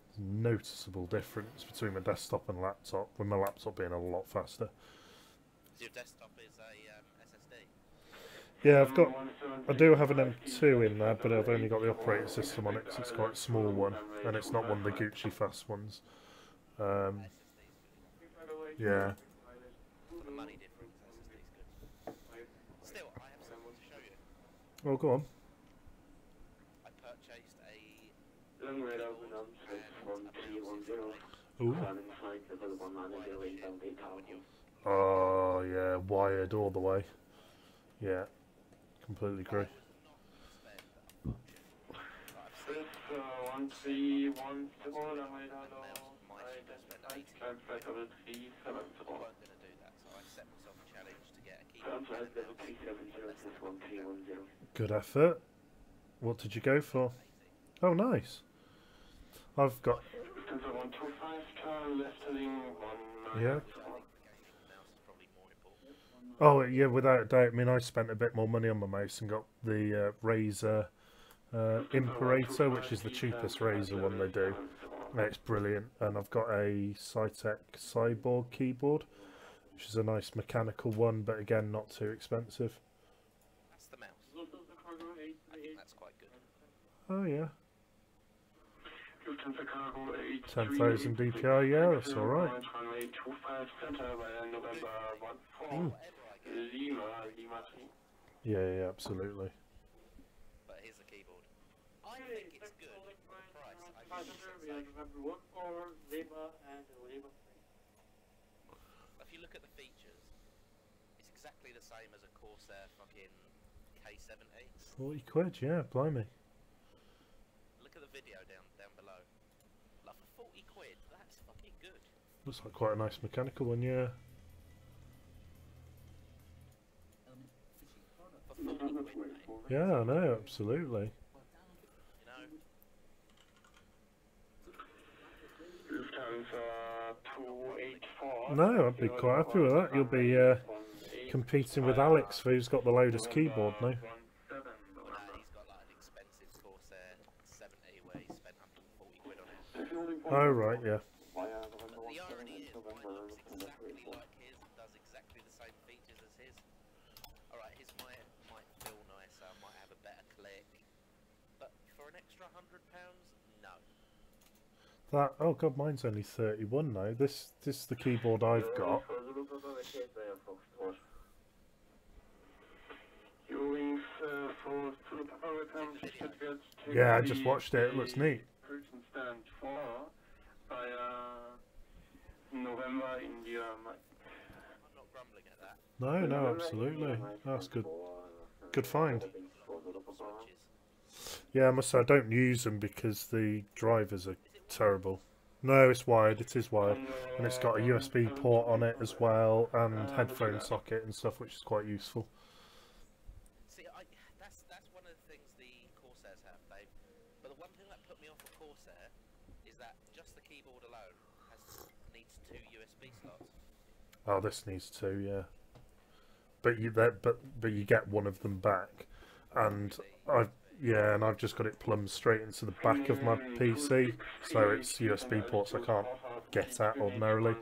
A: There's a noticeable difference between my desktop and laptop, with my laptop being a lot faster.
H: So your desktop is a SSD.
A: Yeah, I do have an M2 in there, but I've only got the operating system on it because it's quite a small one, and it's not one of the Gucci fast ones. Yeah.
H: For the money difference, SSD is good. Still, I have something to show you.
A: Oh, go on.
H: I purchased a
F: Long radar Vietnam 6110.
A: Ooh.
F: Planning flight level 190 inbound 8000.
A: Oh, yeah, wired all the way. Yeah, completely agree.
F: This 1310, long radar low. Flight level 370.
H: I weren't going to do that, so I set myself a challenge to get a keyboard.
F: Flight level 370, 1310.
A: Good effort. What did you go for? Oh, nice. I've got...
F: Distance of 125, turn left heading 19.
A: Yeah.
H: Mouse is probably more important.
A: Oh, yeah, without a doubt. I mean, I spent a bit more money on my mouse and got the Razer Imperator, which is the cheapest Razer one they do. It's brilliant. And I've got a Cytec Cyborg keyboard, which is a nice mechanical one, but again, not too expensive.
H: That's the mouse. I think that's quite good.
A: Oh, yeah.
F: 10,000
A: DPI, yeah, that's alright. Yeah, absolutely.
H: But here's the keyboard. I think it's good for the price. I think if you look at the features, it's exactly the same as a Corsair fucking K70.
A: 40 quid, yeah, blimey.
H: Look at the video down below. Like for 40 quid, that's fucking good.
A: Looks like quite a nice mechanical one, yeah.
H: For 40 quid, mate.
A: Yeah, I know, absolutely.
H: You know?
F: Lufthansa user 284.
A: No, I'd be quite happy with that. You'll be competing with Alex, who's got the loudest keyboard now.
H: He's got like an expensive Corsair 70 where he spent 140 quid on it.
A: Oh, right, yeah.
H: But the irony is, mine looks exactly like his and does exactly the same features as his. Alright, his might feel nicer, might have a better click. But for an extra £100, no.
A: That, oh god, mine's only 31 now. This is the keyboard I've got. Yeah, I just watched it. It looks neat.
F: November in the
H: I'm not grumbling at that.
A: No, no, absolutely. That's good. Good find. Yeah, I must say I don't use them because the drivers are terrible. No, it's wired. It is wired, and it's got a USB port on it as well, and headphone socket and stuff, which is quite useful.
H: See, that's one of the things the Corsairs have, Dave. But the one thing that put me off a Corsair is that just the keyboard alone needs 2 USB slots.
A: Oh, this needs 2, yeah. But you get one of them back, and I've just got it plumbed straight into the back of my PC, so it's USB ports I can't get at ordinarily.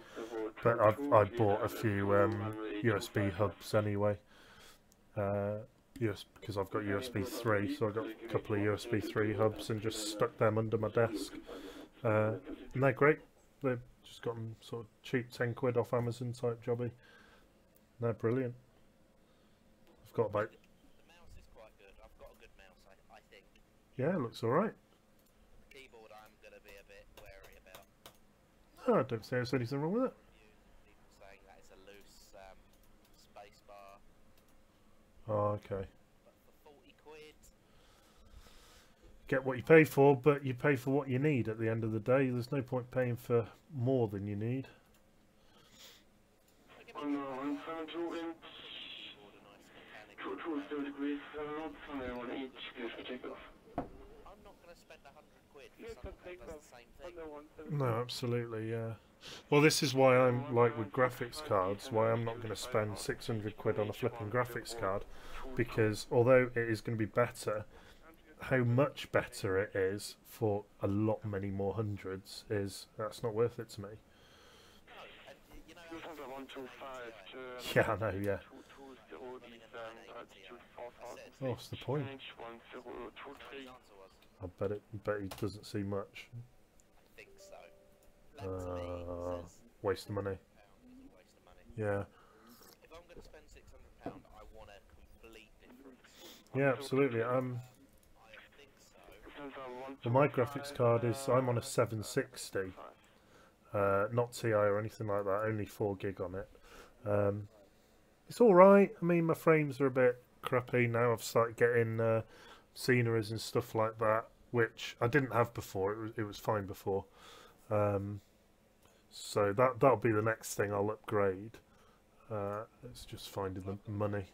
A: But I bought a few USB hubs anyway, because I've got USB 3, so I got a couple of USB 3 hubs and just stuck them under my desk. And they're great. They've just got them sort of cheap, 10 quid off Amazon type jobby. They're brilliant. I've got about...
H: The mouse is quite good. I've got a good mouse, I think.
A: Yeah, it looks alright.
H: The keyboard I'm going to be a bit wary about.
A: Oh, I don't say there's anything wrong with it.
H: People saying that it's a loose space bar.
A: Oh, okay.
H: But for 40 quid...
A: Get what you pay for, but you pay for what you need at the end of the day. There's no point paying for more than you need.
H: I'm not going to spend 100 quid for something that does the same thing.
A: No, absolutely, yeah. Well, this is why I'm like with graphics cards, why I'm not going to spend 600 quid on a flipping graphics card, because although it is going to be better, how much better it is for a lot many more hundreds that's not worth it to me. Yeah, I know, yeah. Oh, what's the point? I bet he doesn't see much.
H: I think so.
A: Waste of money. Yeah.
H: If I'm going to spend £600, I want a complete difference.
A: Yeah, absolutely.
H: I think so.
A: Well, my graphics card is, I'm on a 760, not Ti or anything like that, only 4 gig on it. It's alright. I mean, my frames are a bit crappy now. I've started getting sceneries and stuff like that, which I didn't have before. It was fine before. So that'll be the next thing I'll upgrade. It's just finding the money.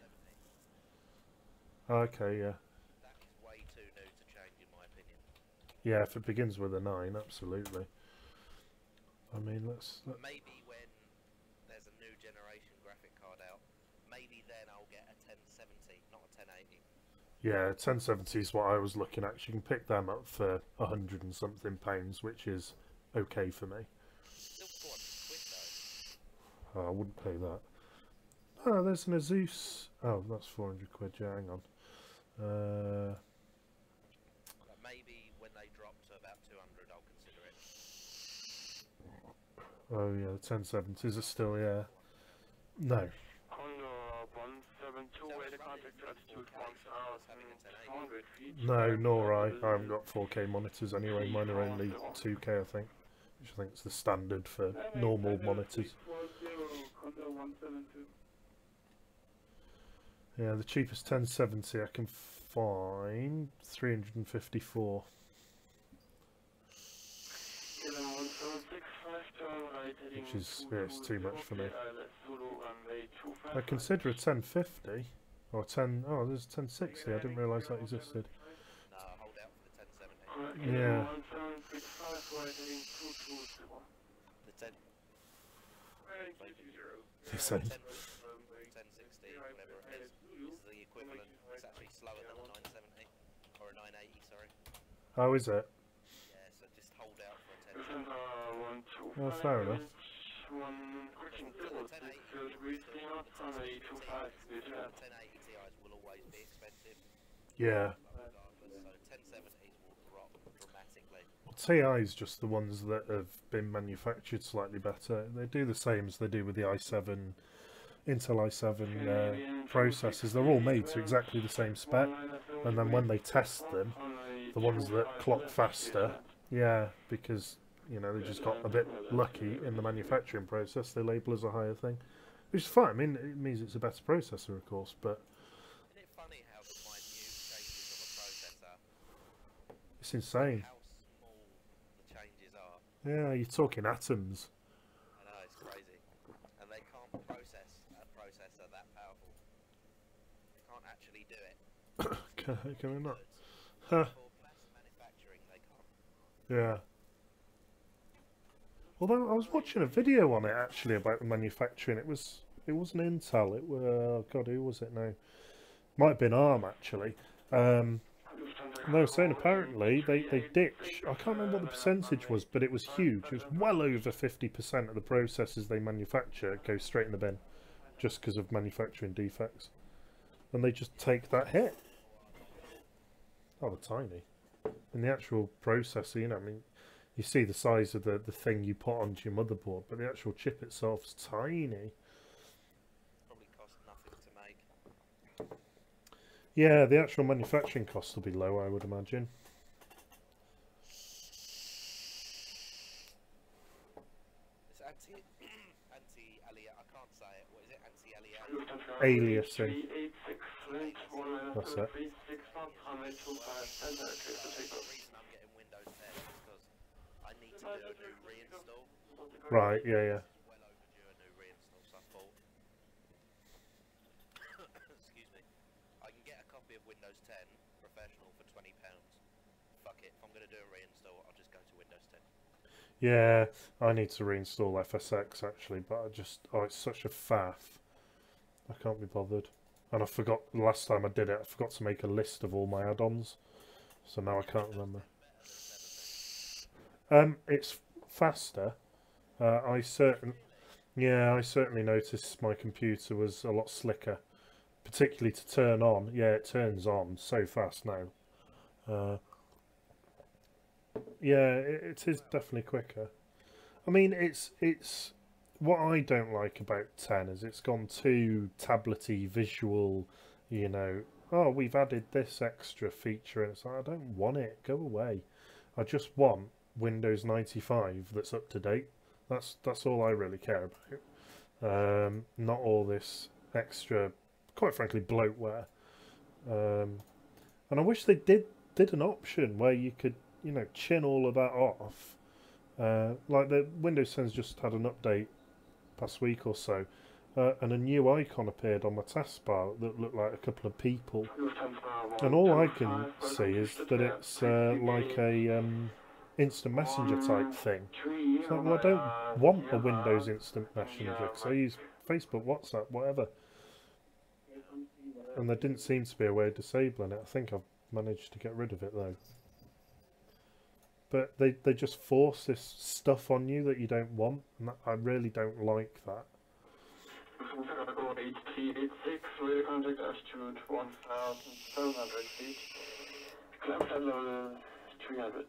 A: Okay, yeah.
H: That is way too new to change, in my opinion.
A: Yeah, if it begins with a 9, absolutely. I mean, let's...
H: Maybe when there's a new generation graphic card out, maybe then I'll get a 1070, not a 1080.
A: Yeah, 1070 is what I was looking at. You can pick them up for 100 and something pounds, which is okay for me.
H: Still 400 quid though.
A: Oh, I wouldn't pay that. Oh, there's an Asus. Oh, that's 400 quid. Yeah, hang on.
H: Maybe when they drop to about 200, I'll consider it.
A: Oh yeah, the 1070s are still, yeah. No. No, nor I. I haven't got 4K monitors anyway. Mine are only 2K, I think. Which I think is the standard for normal monitors. Yeah, the cheapest 1070 I can find, 354. Which is, yeah, it's too much for me. I consider a 1050 or 10. Oh, there's a 1060. I didn't realise that existed.
H: No, hold out for the 1070.
A: Yeah.
H: 10,
A: The same.
H: 1060, whatever it is the equivalent. It's actually slower than a 970 or a 980. Sorry.
A: How is it?
H: Yeah, so just hold out for a 1070.
A: Well, fair enough.
H: The 1080 Ti's will always be expensive.
A: Yeah.
H: Regardless, so 1070s will drop dramatically.
A: TI is just the ones that have been manufactured slightly better. They do the same as they do with the i7, Intel i7 processors. They're all made to exactly the same spec, and then when they test them, the ones that clock faster, yeah, because you know they just got a bit lucky in the manufacturing process, they label as a higher thing, which is fine. I mean, it means it's a better processor, of course, but
H: Isn't it funny how the minute changes of a processor,
A: it's insane.
H: how small the changes are?
A: Yeah, you're talking atoms.
H: I know, it's crazy. And they can't process a processor that powerful. They can't actually do it.
A: Can we not? Huh.
H: For mass manufacturing, they can't.
A: Yeah. Although I was watching a video on it actually about the manufacturing. It wasn't Intel. It was God, who was it now? Might have been ARM actually. They were saying apparently they ditch. I can't remember what the percentage was, but it was huge. It was well over 50% of the processors they manufacture go straight in the bin, just because of manufacturing defects, and they just take that hit. Oh, they're tiny. And the actual processor, you know, I mean, you see the size of the thing you put onto your motherboard, but the actual chip itself is tiny.
H: Probably cost nothing to make.
A: Yeah, the actual manufacturing costs will be low, I would imagine.
H: It's anti-alias. I can't say it. What is it? Anti-alias.
A: Aliasing. That's it.
H: The reason I'm getting Windows 10 is because I need to do a new reinstall.
A: Right, yeah.
H: Well overdue a new reinstall, so I thought. Excuse me. I can get a copy of Windows 10 Professional for £20. Fuck it. If I'm going to do a reinstall, I'll just go to Windows 10.
A: Yeah, I need to reinstall FSX actually, but it's such a faff. I can't be bothered. And I forgot, the last time I did it, I forgot to make a list of all my add-ons. So now I can't remember. It's faster. I certainly noticed my computer was a lot slicker. Particularly to turn on. Yeah, it turns on so fast now. Yeah, it is definitely quicker. I mean, it's what I don't like about 10 is it's gone too tablety visual, you know. Oh, we've added this extra feature, and it's like, I don't want it. Go away. I just want Windows 95 that's up to date. That's all I really care about. Not all this extra, quite frankly, bloatware. And I wish they did an option where you could, you know, chin all of that off. Like the Windows 10's just had an update past week or so, and a new icon appeared on my taskbar that looked like a couple of people, and all I can see is that it's like a instant messenger type thing. It's like, well, I don't want a Windows instant messenger because I use Facebook, WhatsApp, whatever, and there didn't seem to be a way of disabling it. I think I've managed to get rid of it though. But they just force this stuff on you that you don't want, and I really don't like that.
F: Contact altitude 1,700 feet. Climb level 300.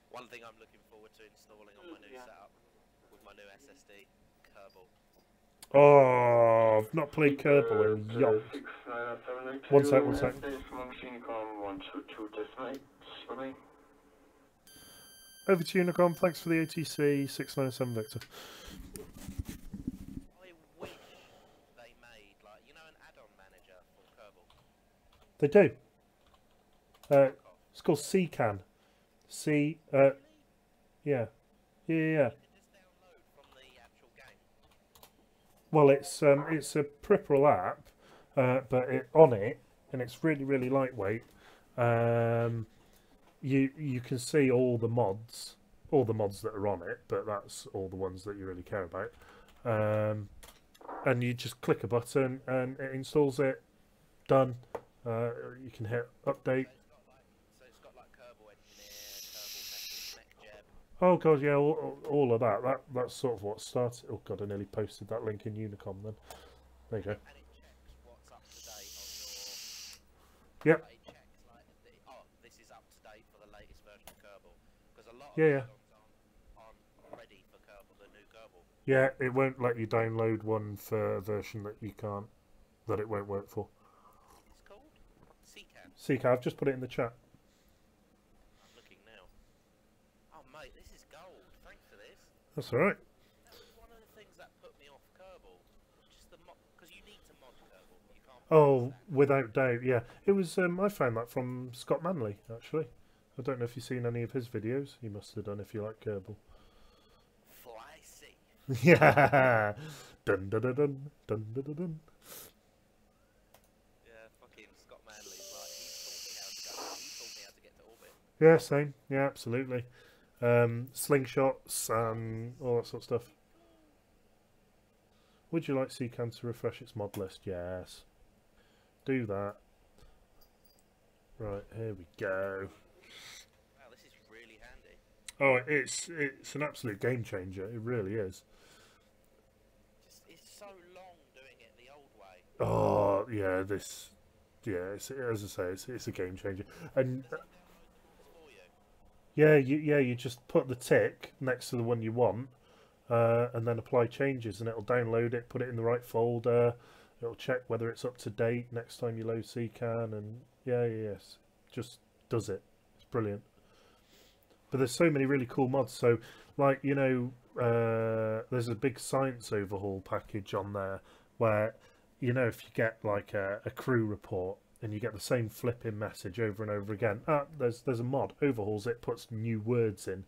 H: One thing I'm looking forward to installing on my new setup with my new SSD, Kerbal.
A: Oh, I've not played Kerbal in yonks. One sec. Over to Unicron, thanks for the ATC 697 Victor.
H: I wish they made, like, you know, an add-on manager for Kerbal.
A: They do. It's called CCAN. Yeah.
H: Can it just download from the actual game?
A: Well, it's a peripheral app, but on it, and it's really, really lightweight. You can see all the mods all the mods that are on it, but that's all the ones that you really care about. And you just click a button and it installs it. Done. You can hit update.
H: So it's got like Kerbal Engineer, Kerbal Mech Jeb.
A: Oh god, yeah, all of that. That's sort of what started. Oh god, I nearly posted that link in Unicom then. There you go.
H: And it checks what's up to date on your...
A: Yep.
H: It checks like, oh, this is up to date for the latest version of Kerbal. Because a lot of
A: Yeah.
H: aren't ready for Kerbal, the new Kerbal.
A: Yeah, it won't let you download one for a version that you can't, that it won't work for.
H: It's called CCAN.
A: Seeker, I've just put it in the chat.
H: I'm looking now. Oh mate, this is gold. Thanks for this.
A: That's alright.
H: That was one of the things that put me off Kerbal. Just the mod, because you need to mod Kerbal. You can't.
A: Oh, without doubt, yeah. It was, I found that from Scott Manley, actually. I don't know if you've seen any of his videos. You must have done if you like Kerbal.
H: Fly C.
A: Yeah! Dun dun dun dun dun dun dun dun.
H: Yeah, fucking Scott Manley's like, he taught me how to get to orbit.
A: Yeah, same. Yeah, absolutely. Slingshots and all that sort of stuff. Would you like CCAN to refresh its mod list? Yes. Do that. Right, here we go.
H: Wow, this is really handy.
A: Oh, it's an absolute game changer. It really is.
H: Just, it's so long doing it the old way.
A: Oh, yeah, this... Yeah, as I say, it's a game changer. And yeah, you just put the tick next to the one you want, and then apply changes, and it'll download it, put it in the right folder. It'll check whether it's up to date next time you load CCAN, and yes, just does it. It's brilliant. But there's so many really cool mods. So, like, you know, there's a big science overhaul package on there where, you know, if you get like a crew report and you get the same flipping message over and over again, there's a mod, overhauls it, puts new words in.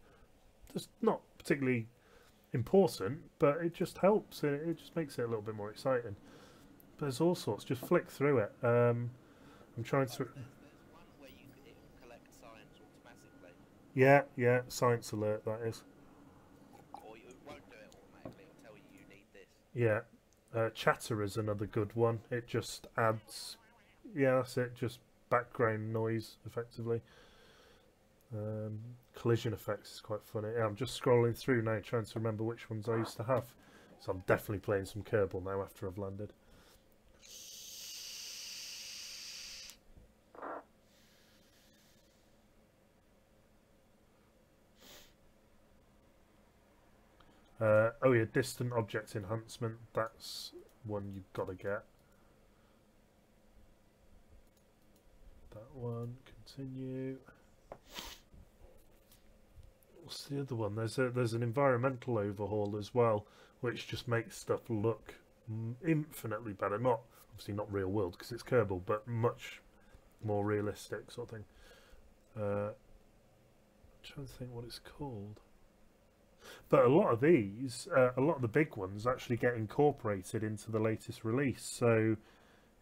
A: Just not particularly important, but it just helps. It just makes it a little bit more exciting. But there's all sorts. Just flick through it. I'm trying to...
H: There's one where it will collect science automatically.
A: Yeah, science alert, that is.
H: Or it won't do it automatically, it'll tell you need this.
A: Yeah. Chatter is another good one. It just adds... Yeah, that's it. Just background noise, effectively. Collision effects is quite funny. Yeah, I'm just scrolling through now, trying to remember which ones I used to have. So I'm definitely playing some Kerbal now after I've landed. Oh yeah, distant object enhancement. That's one you've got to get. That one. Continue. What's the other one? There's an environmental overhaul as well, which just makes stuff look infinitely better. Not obviously not real world because it's Kerbal, but much more realistic sort of thing. I'm trying to think what it's called. But a lot of these, a lot of the big ones actually get incorporated into the latest release. So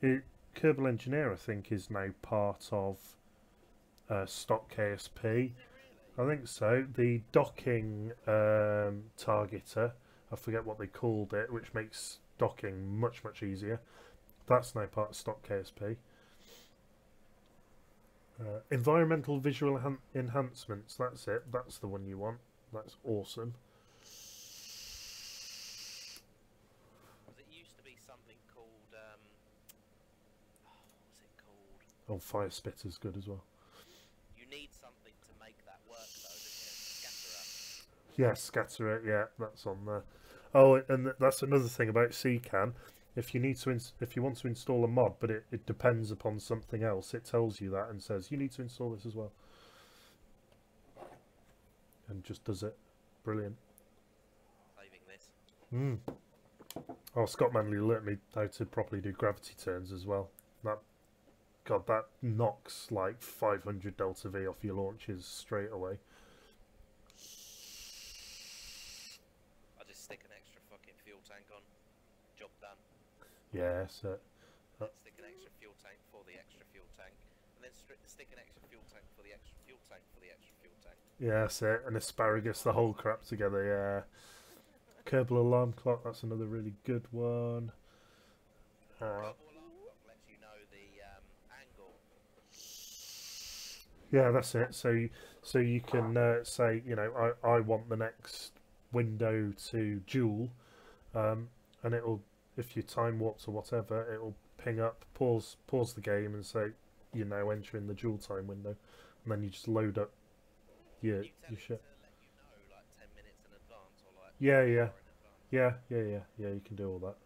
A: Kerbal Engineer, I think, is now part of stock KSP. I think so. The docking targeter, I forget what they called it, which makes docking much easier. That's now part of stock KSP. Environmental visual enhancements, that's it. That's the one you want. That's awesome.
H: It used to be something called, what's it called?
A: Oh, Fire Spitter's good as well.
H: You need something to make that work though, don't you? Scatterer.
A: Yeah, Scatterer, yeah, that's on there. Oh, and that's another thing about CCAN. If you need to, if you want to install a mod, but it depends upon something else, it tells you that and says you need to install this as well. And just does it. Brilliant.
H: Saving this.
A: Oh, Scott Manley learnt me how to properly do gravity turns as well. That knocks like 500 delta V off your launches straight away.
H: I just stick an extra fucking fuel tank on. Job done.
A: Yeah, so
H: Stick an extra fuel tank for the extra fuel tank. And then stick an extra fuel tank for the extra fuel tank for the extra fuel tank.
A: Yeah, that's it. And asparagus, the whole crap together, yeah. Kerbal alarm clock, that's another really good one.
H: Kerbal alarm clock lets you know the angle.
A: Yeah, that's it. So you can say, you know, I want the next window to dual, and it'll, if you time warps or whatever, it'll ping up, pause the game, and say you're now entering the dual time window, and then you just load up your shit.
H: To let you know like 10 minutes in advance or like
A: Yeah,
H: an
A: yeah.
H: hour in advance.
A: Yeah. You can do all that.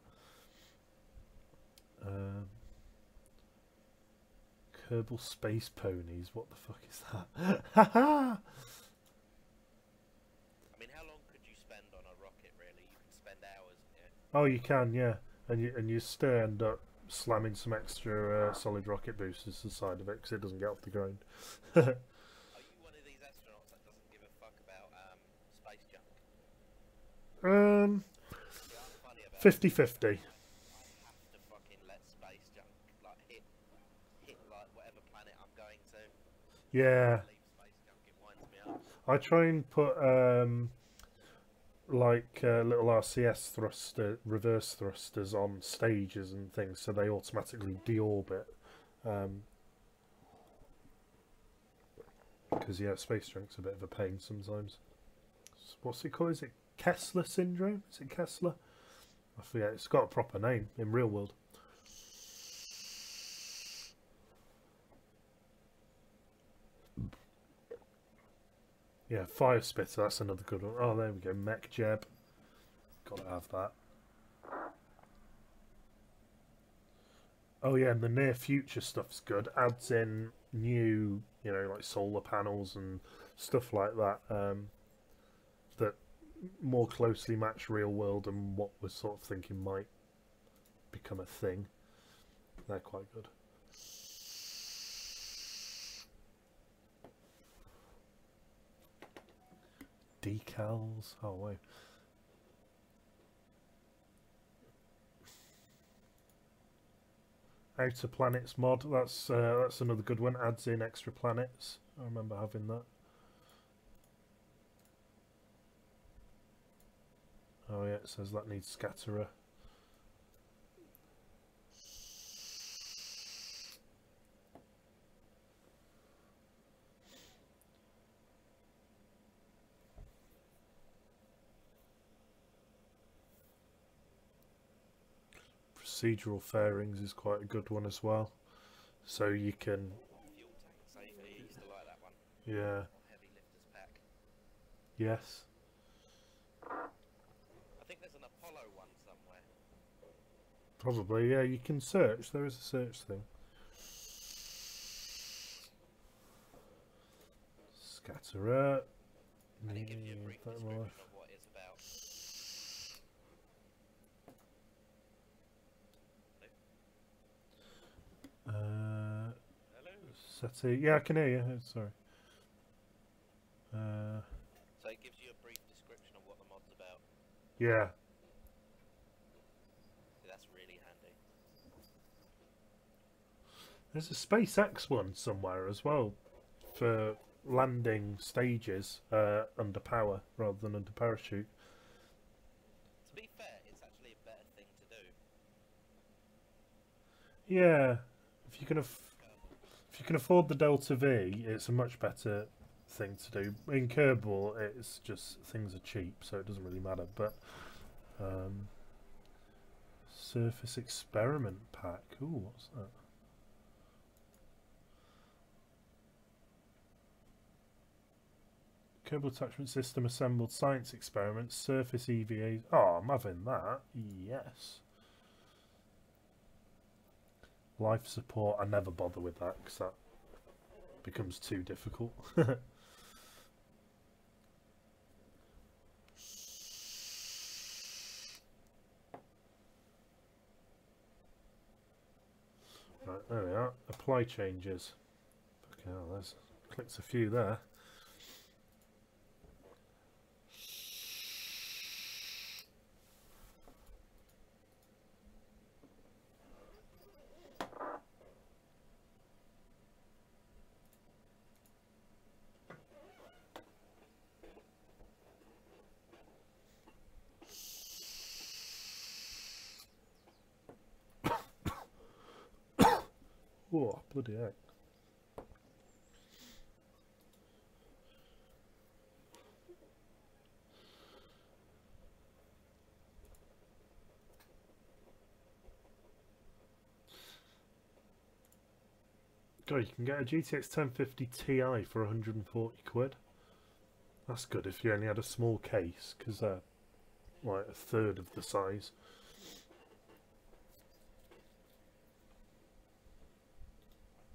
A: Kerbal Space Ponies. What the fuck is that? Haha.
H: I mean, how long could you spend on a rocket? Really, you can spend hours. Yeah.
A: Oh, you can, yeah, and you still end up slamming some extra solid rocket boosters to the side of it because it doesn't get off the ground.
H: Are you one of these astronauts that doesn't give a fuck about space junk?
A: 50-50.
H: I have to fucking let space junk like hit like whatever planet I'm going to.
A: Yeah.
H: Leave space junk, it winds me up.
A: I try and put like little RCS reverse thrusters on stages and things, so they automatically deorbit. Because yeah, space junk's a bit of a pain sometimes. What's it called? Is it Kessler syndrome? Is it Kessler? I forget. It's got a proper name in real world. Yeah, Fire Spitter, that's another good one. Oh, there we go. Mech Jeb. Gotta have that. Oh yeah, and the near future stuff's good. Adds in new, you know, like solar panels and stuff like that, that more closely match real world and what we're sort of thinking might become a thing. They're quite good. Decals. Oh wait. Outer Planets mod. That's another good one. Adds in extra planets. I remember having that. Oh yeah, it says that needs scatterer. Procedural fairings is quite a good one as well. So you can...
H: Fuel tank safer, you used to like that one.
A: Yeah.
H: Heavy lifters pack.
A: Yes.
H: I think there's an Apollo one somewhere.
A: Probably, yeah. You can search. There is a search thing. Scatterer.
H: And it gives you a brief description of what it's about. Hello?
A: SETI. Yeah, I can hear you. Sorry.
H: So it gives you a brief description of what the mod's about.
A: Yeah.
H: That's really handy.
A: There's a SpaceX one somewhere as well for landing stages under power rather than under parachute.
H: To be fair, it's actually a better thing to do.
A: Yeah, if you can afford the Delta V, it's a much better thing to do. In Kerbal, it's just things are cheap, so it doesn't really matter. But Surface Experiment Pack. Ooh, what's that? Kerbal Attachment System Assembled Science Experiments. Surface EVAs. Oh, I'm having that. Yes. Life support, I never bother with that because that becomes too difficult. Right, there we are. Apply changes. Okay, well, there's clicks a few there. Oh, bloody heck. God, you can get a GTX 1050 Ti for 140 quid. That's good if you only had a small case, because they're like a third of the size.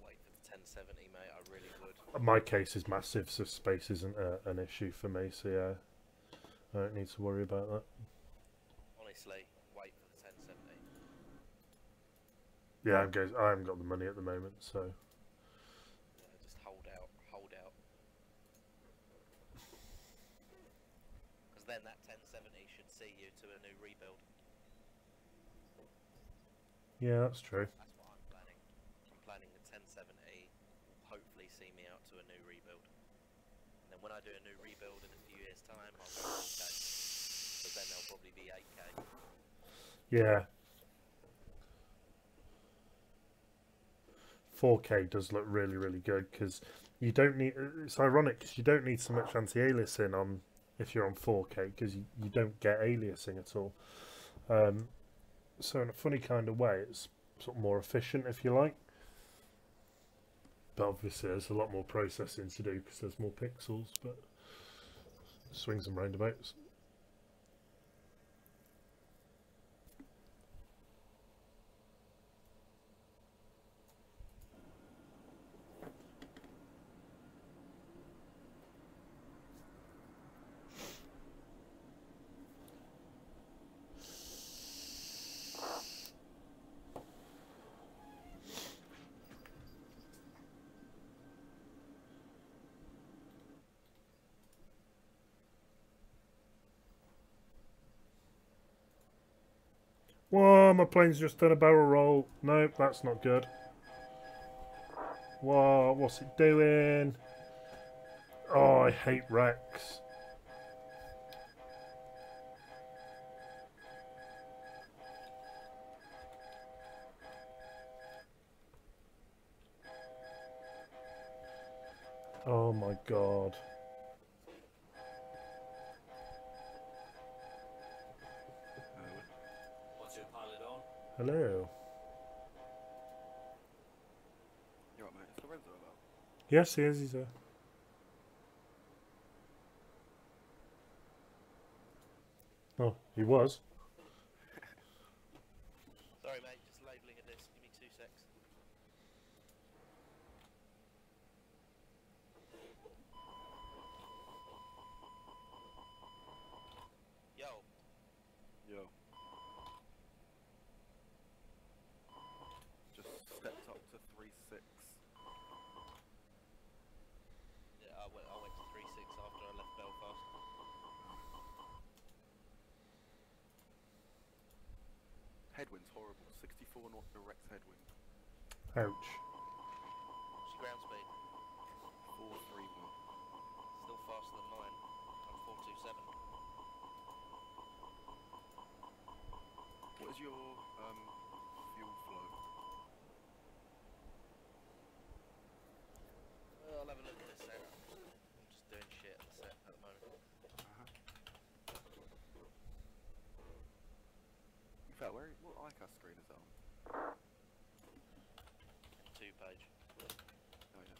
H: Wait for the 1070, mate. I really would.
A: My case is massive, so space isn't an issue for me, so yeah, I don't need to worry about that.
H: Honestly, wait for the 1070.
A: Yeah, I haven't got the money at the moment, so...
H: Yeah, just hold out, hold out. Because then that 1070 should see you to a new rebuild.
A: Yeah, that's true.
H: That's what I'm planning. I'm planning the 1070 will hopefully see me out to a new rebuild. And then when I do a new rebuild in a few years' time, I'll go 4K. Because then there'll probably be 8K.
A: Yeah. 4K does look really, really good, because you don't need... It's ironic, because you don't need so much anti-aliasing on if you're on 4K, because you don't get aliasing at all. So in a funny kind of way, it's sort of more efficient, if you like. But obviously there's a lot more processing to do, because there's more pixels, but swings and roundabouts. Whoa, my plane's just done a barrel roll. Nope, that's not good. Whoa, what's it doing? Oh, I hate wrecks. Oh my god.
B: What's your pilot on?
A: Hello.
I: You right, mate? Is Lorenzo about?
A: Yes, he is, he's there. Oh, he was.
H: Sorry, mate, just labelling a disc. Give me 2 secs. Yo.
I: Yo. Just stepped up to 3.6.
H: Yeah, I went to 3.6 after I left Belfast.
I: Headwind's horrible. 64 knot direct headwind.
A: Ouch.
H: What's your ground speed?
I: 431.
H: Still faster than mine. I'm 427.
I: What is your fuel flow?
H: I'll have a look at this set. I'm just doing shit at the set at the moment.
I: In fact, what ICAS screen is that on?
H: 2-page.
I: Oh yeah.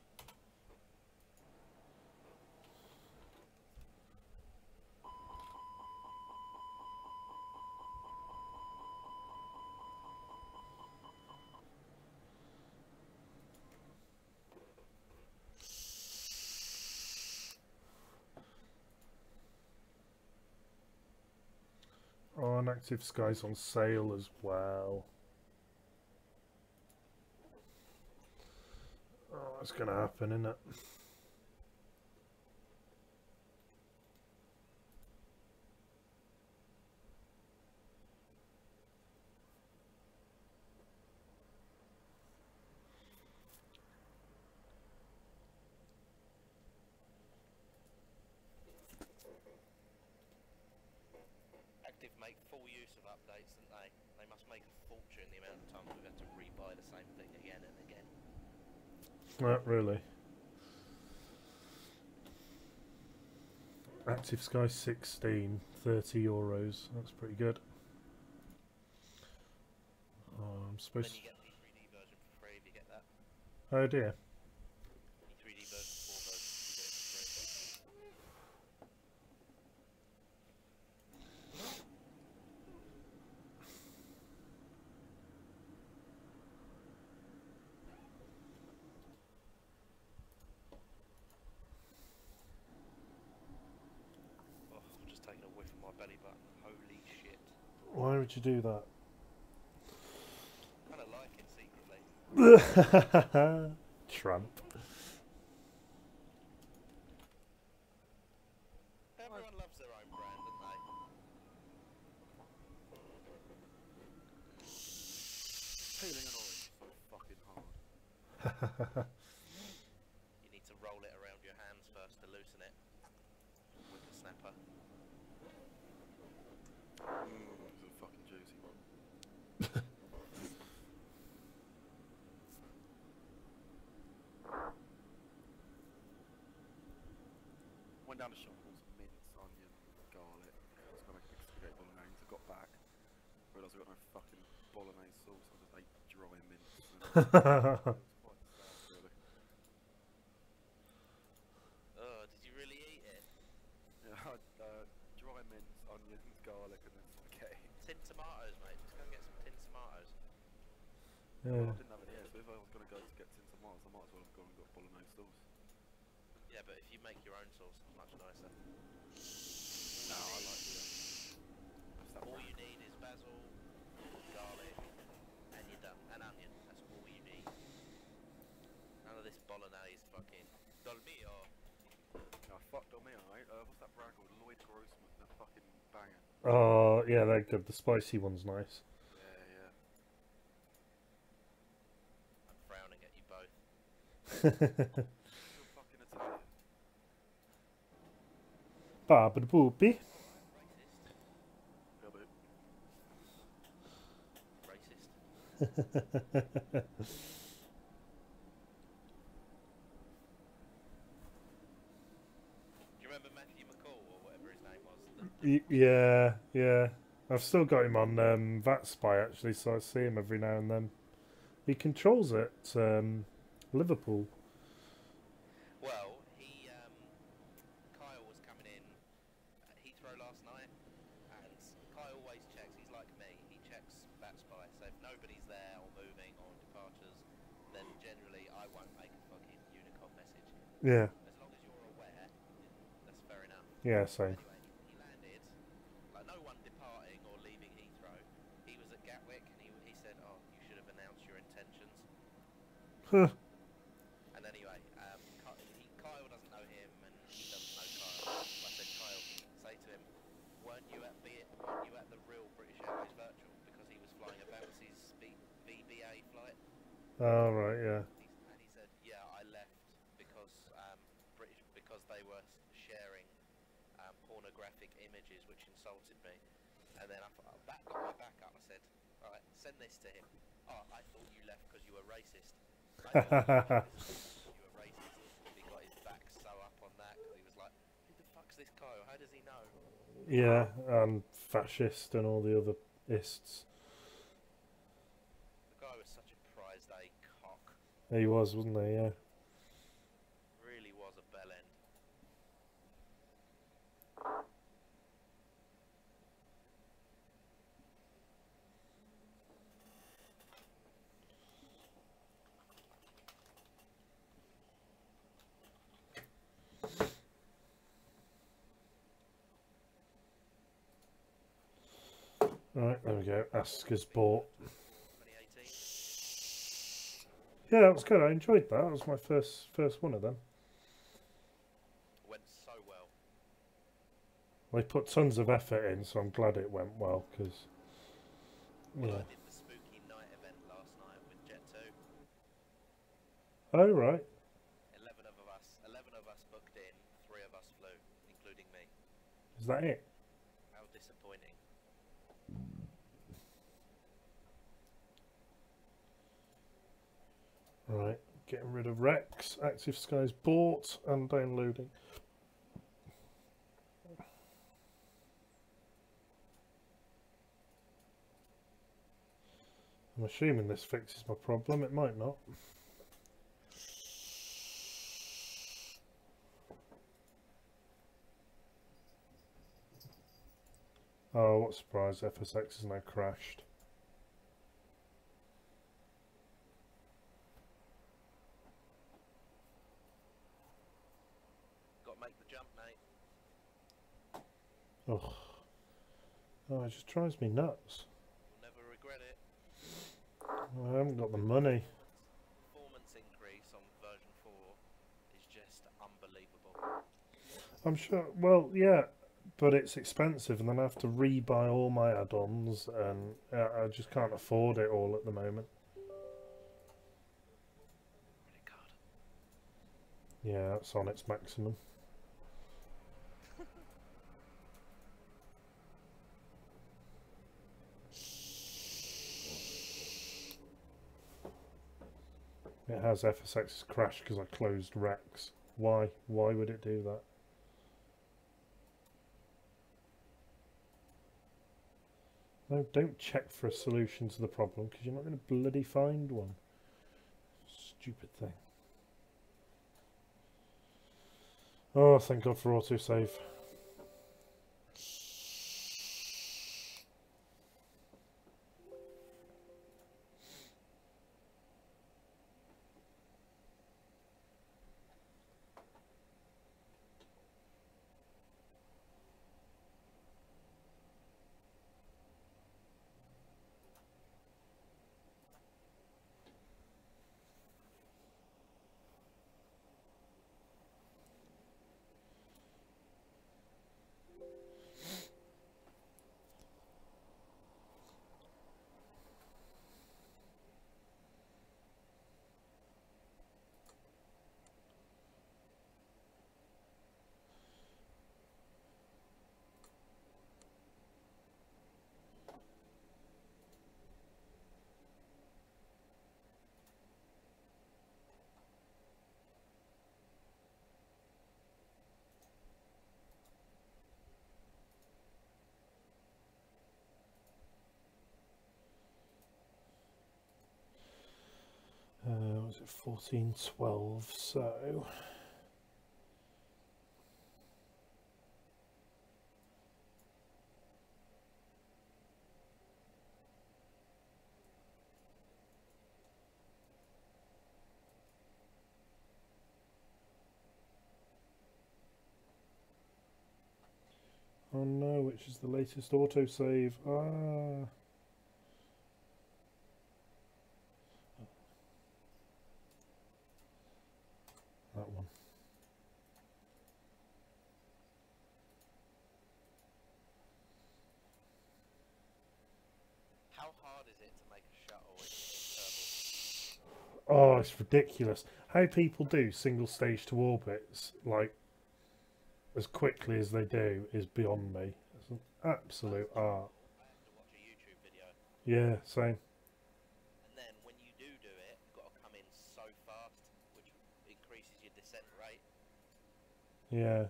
A: Oh, and Active Sky's on sale as well. Oh, it's going to happen, isn't it?
H: Active make full use of updates, don't they? They must make a fortune the amount of times we've had to rebuy the same thing again and again.
A: Not really. Active Sky 16, €30. That's pretty good. Oh, I'm supposed
H: Then you get the 3D version for free if you get that.
A: to. Oh dear.
H: The 3D version, 4 version, you get it for free. Oh, I've just taken a whiff of my belly button. Holy shit.
A: Why would you do that?
H: Kind of like it secretly.
A: Trump.
H: Everyone loves their own brand, don't they?
G: Peeling an orange is so fucking hard.
H: You need to roll it around your hands first to loosen it with the snapper.
G: It's a fucking juicy one. Went down the shop, bought some mince, onion, garlic. I was going to make spaghetti bolognese. I got back, realised I got no fucking bolognese sauce. I just ate dry mince. And it was quite sad, really.
H: Oh, did you really eat it?
G: Yeah, I had dry mince, onions, garlic, and then spaghetti.
H: Tin tomatoes, mate. Just go and get some tin tomatoes.
G: Well,
A: Yeah.
G: I didn't have any here, so if I was going to go to get tin tomatoes, I might as well have gone and got bolognese sauce.
H: Yeah, but if you make your own sauce, it's much nicer.
G: No, I like the what's that
H: All
G: brand?
H: you need is basil, garlic, and you're done. And onion. That's all you need. None of this bolognese fucking dolmio.
G: No, fuck Domino, mate. What's that brand called? Lloyd Grossman. That fucking banger.
A: Oh, yeah, they're good. The spicy one's nice.
G: Yeah, yeah.
H: I'm frowning at you both.
G: You're fucking Italian.
A: Baba the boopy.
H: Racist. Racist. Do you remember Matthew McCall or whatever his name was?
A: Yeah, yeah. I've still got him on VAT Spy actually, so I see him every now and then. He controls it, Liverpool.
H: Well, he, Kyle was coming in at Heathrow last night, and Kyle always checks, he's like me, he checks VAT Spy, so if nobody's there or moving or departures, then generally I won't make a fucking Unicom message.
A: Yeah,
H: As long as you're aware, that's fair enough.
A: yeah, same.
H: Anyway, he landed, like no one departing or leaving Heathrow. He was at Gatwick and he said, oh, you should have announced your intentions.
A: Huh.
H: And anyway, Kyle doesn't know him and he doesn't know Kyle. I said, Kyle, say to him, weren't you at the real British Airways Virtual? Because he was flying a Bouncy's VBA flight.
A: Oh, right, yeah.
H: And he said, yeah, I left because because they were sharing pornographic images which insulted me. And then that got my back up. I said, right, send this to him. Oh, I thought you left because you were racist. I thought you were racist. He got his back so up on that because he was like, who the fuck's this Kyle? How does he know?
A: Yeah, and fascist and all the other ists.
H: The guy was such a prized A cock.
A: He was, wasn't he? Yeah.
H: Really was a bell end.
A: Right, there we go. Asker's bought.
H: 2018.
A: Yeah, that was good. I enjoyed that. That was my first one of them.
H: Went so well.
A: They put tons of effort in, so I'm glad it went well, because...
H: Well,
A: Yeah.
H: I did the spooky night event last night with Jet 2.
A: Oh, right.
H: 11 of us booked in, 3 of us flew, including me.
A: Is that it?
H: How disappointing.
A: Right. Getting rid of Rex. Active Skies bought and downloading. I'm assuming this fixes my problem. It might not. Oh, what a surprise. FSX has now crashed.
H: Gotta make the jump, mate.
A: Ugh. Oh, it just drives me nuts.
H: You'll never regret it.
A: I haven't got the money.
H: Performance increase on version 4 is just unbelievable.
A: I'm sure, well, yeah, but it's expensive and then I have to rebuy all my add-ons and I just can't afford it all at the moment.
H: Credit card.
A: Yeah, it's on its maximum. It has FSX's crash because I closed Rex. Why? Why would it do that? No, don't check for a solution to the problem because you're not going to bloody find one. Stupid thing. Oh, thank God for autosave. Was it 1412? So oh no, which is the latest autosave? Ah. That one.
H: How hard is it to make a shuttle in turbo?
A: Oh, it's ridiculous. How people do single stage to orbits like as quickly as they do is beyond me. It's an absolute art.
H: I have to watch a YouTube video.
A: Yeah, same.
H: And then when you do it, you've got to come in so fast, which increases your descent rate.
A: Yeah.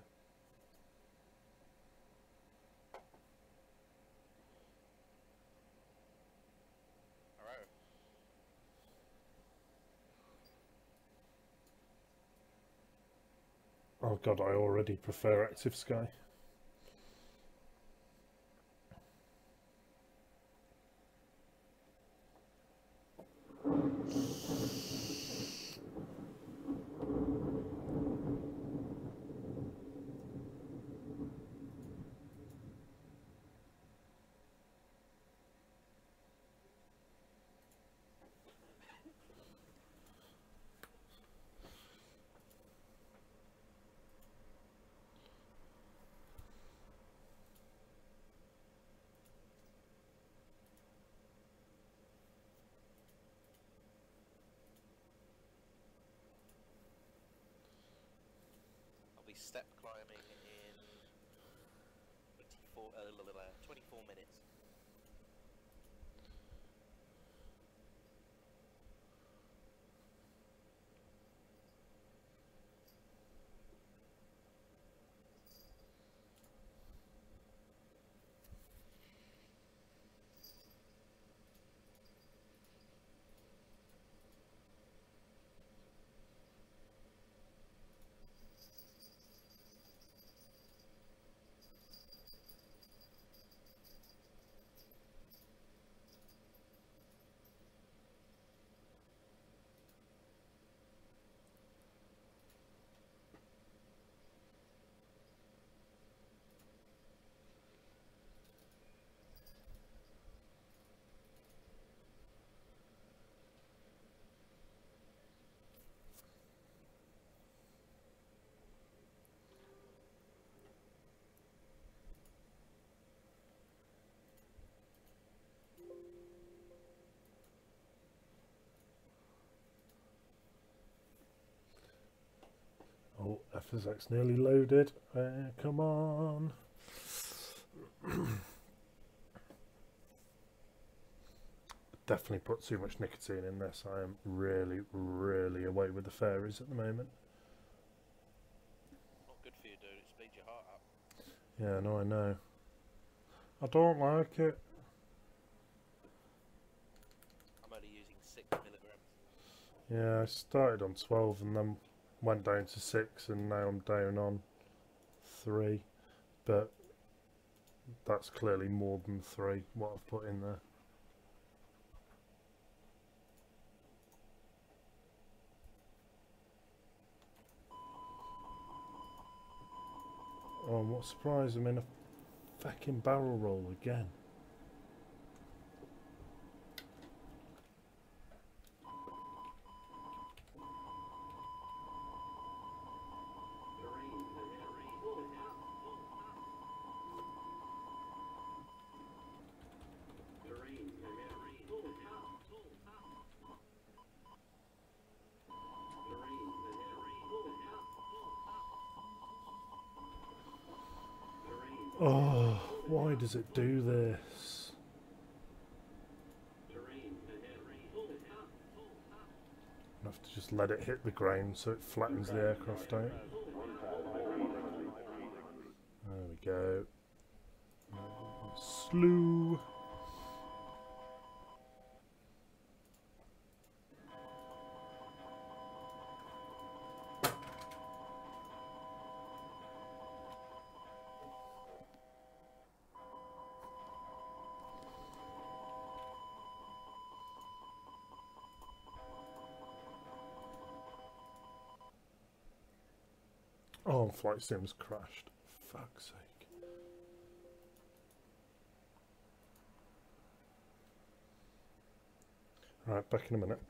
H: Alright.
A: Oh God, I already prefer Active Sky.
H: I'll be step climbing in 24 minutes.
A: Oh, FSX nearly loaded. Come on. Definitely put too much nicotine in this. I am really, really away with the fairies at the moment.
H: Not good for you, dude. It speeds your heart up.
A: Yeah, no, I know. I don't like it.
H: I'm only using 6 milligrams.
A: Yeah, I started on 12 and then went down to 6 and now I'm down on 3. But that's clearly more than 3, what I've put in there. Oh, what surprise, I'm in a fucking barrel roll again. Oh, why does it do this? I have to just let it hit the ground so it flattens the aircraft out. There we go. Slew. Oh, flight sim's crashed. Fuck's sake. Right, back in a minute.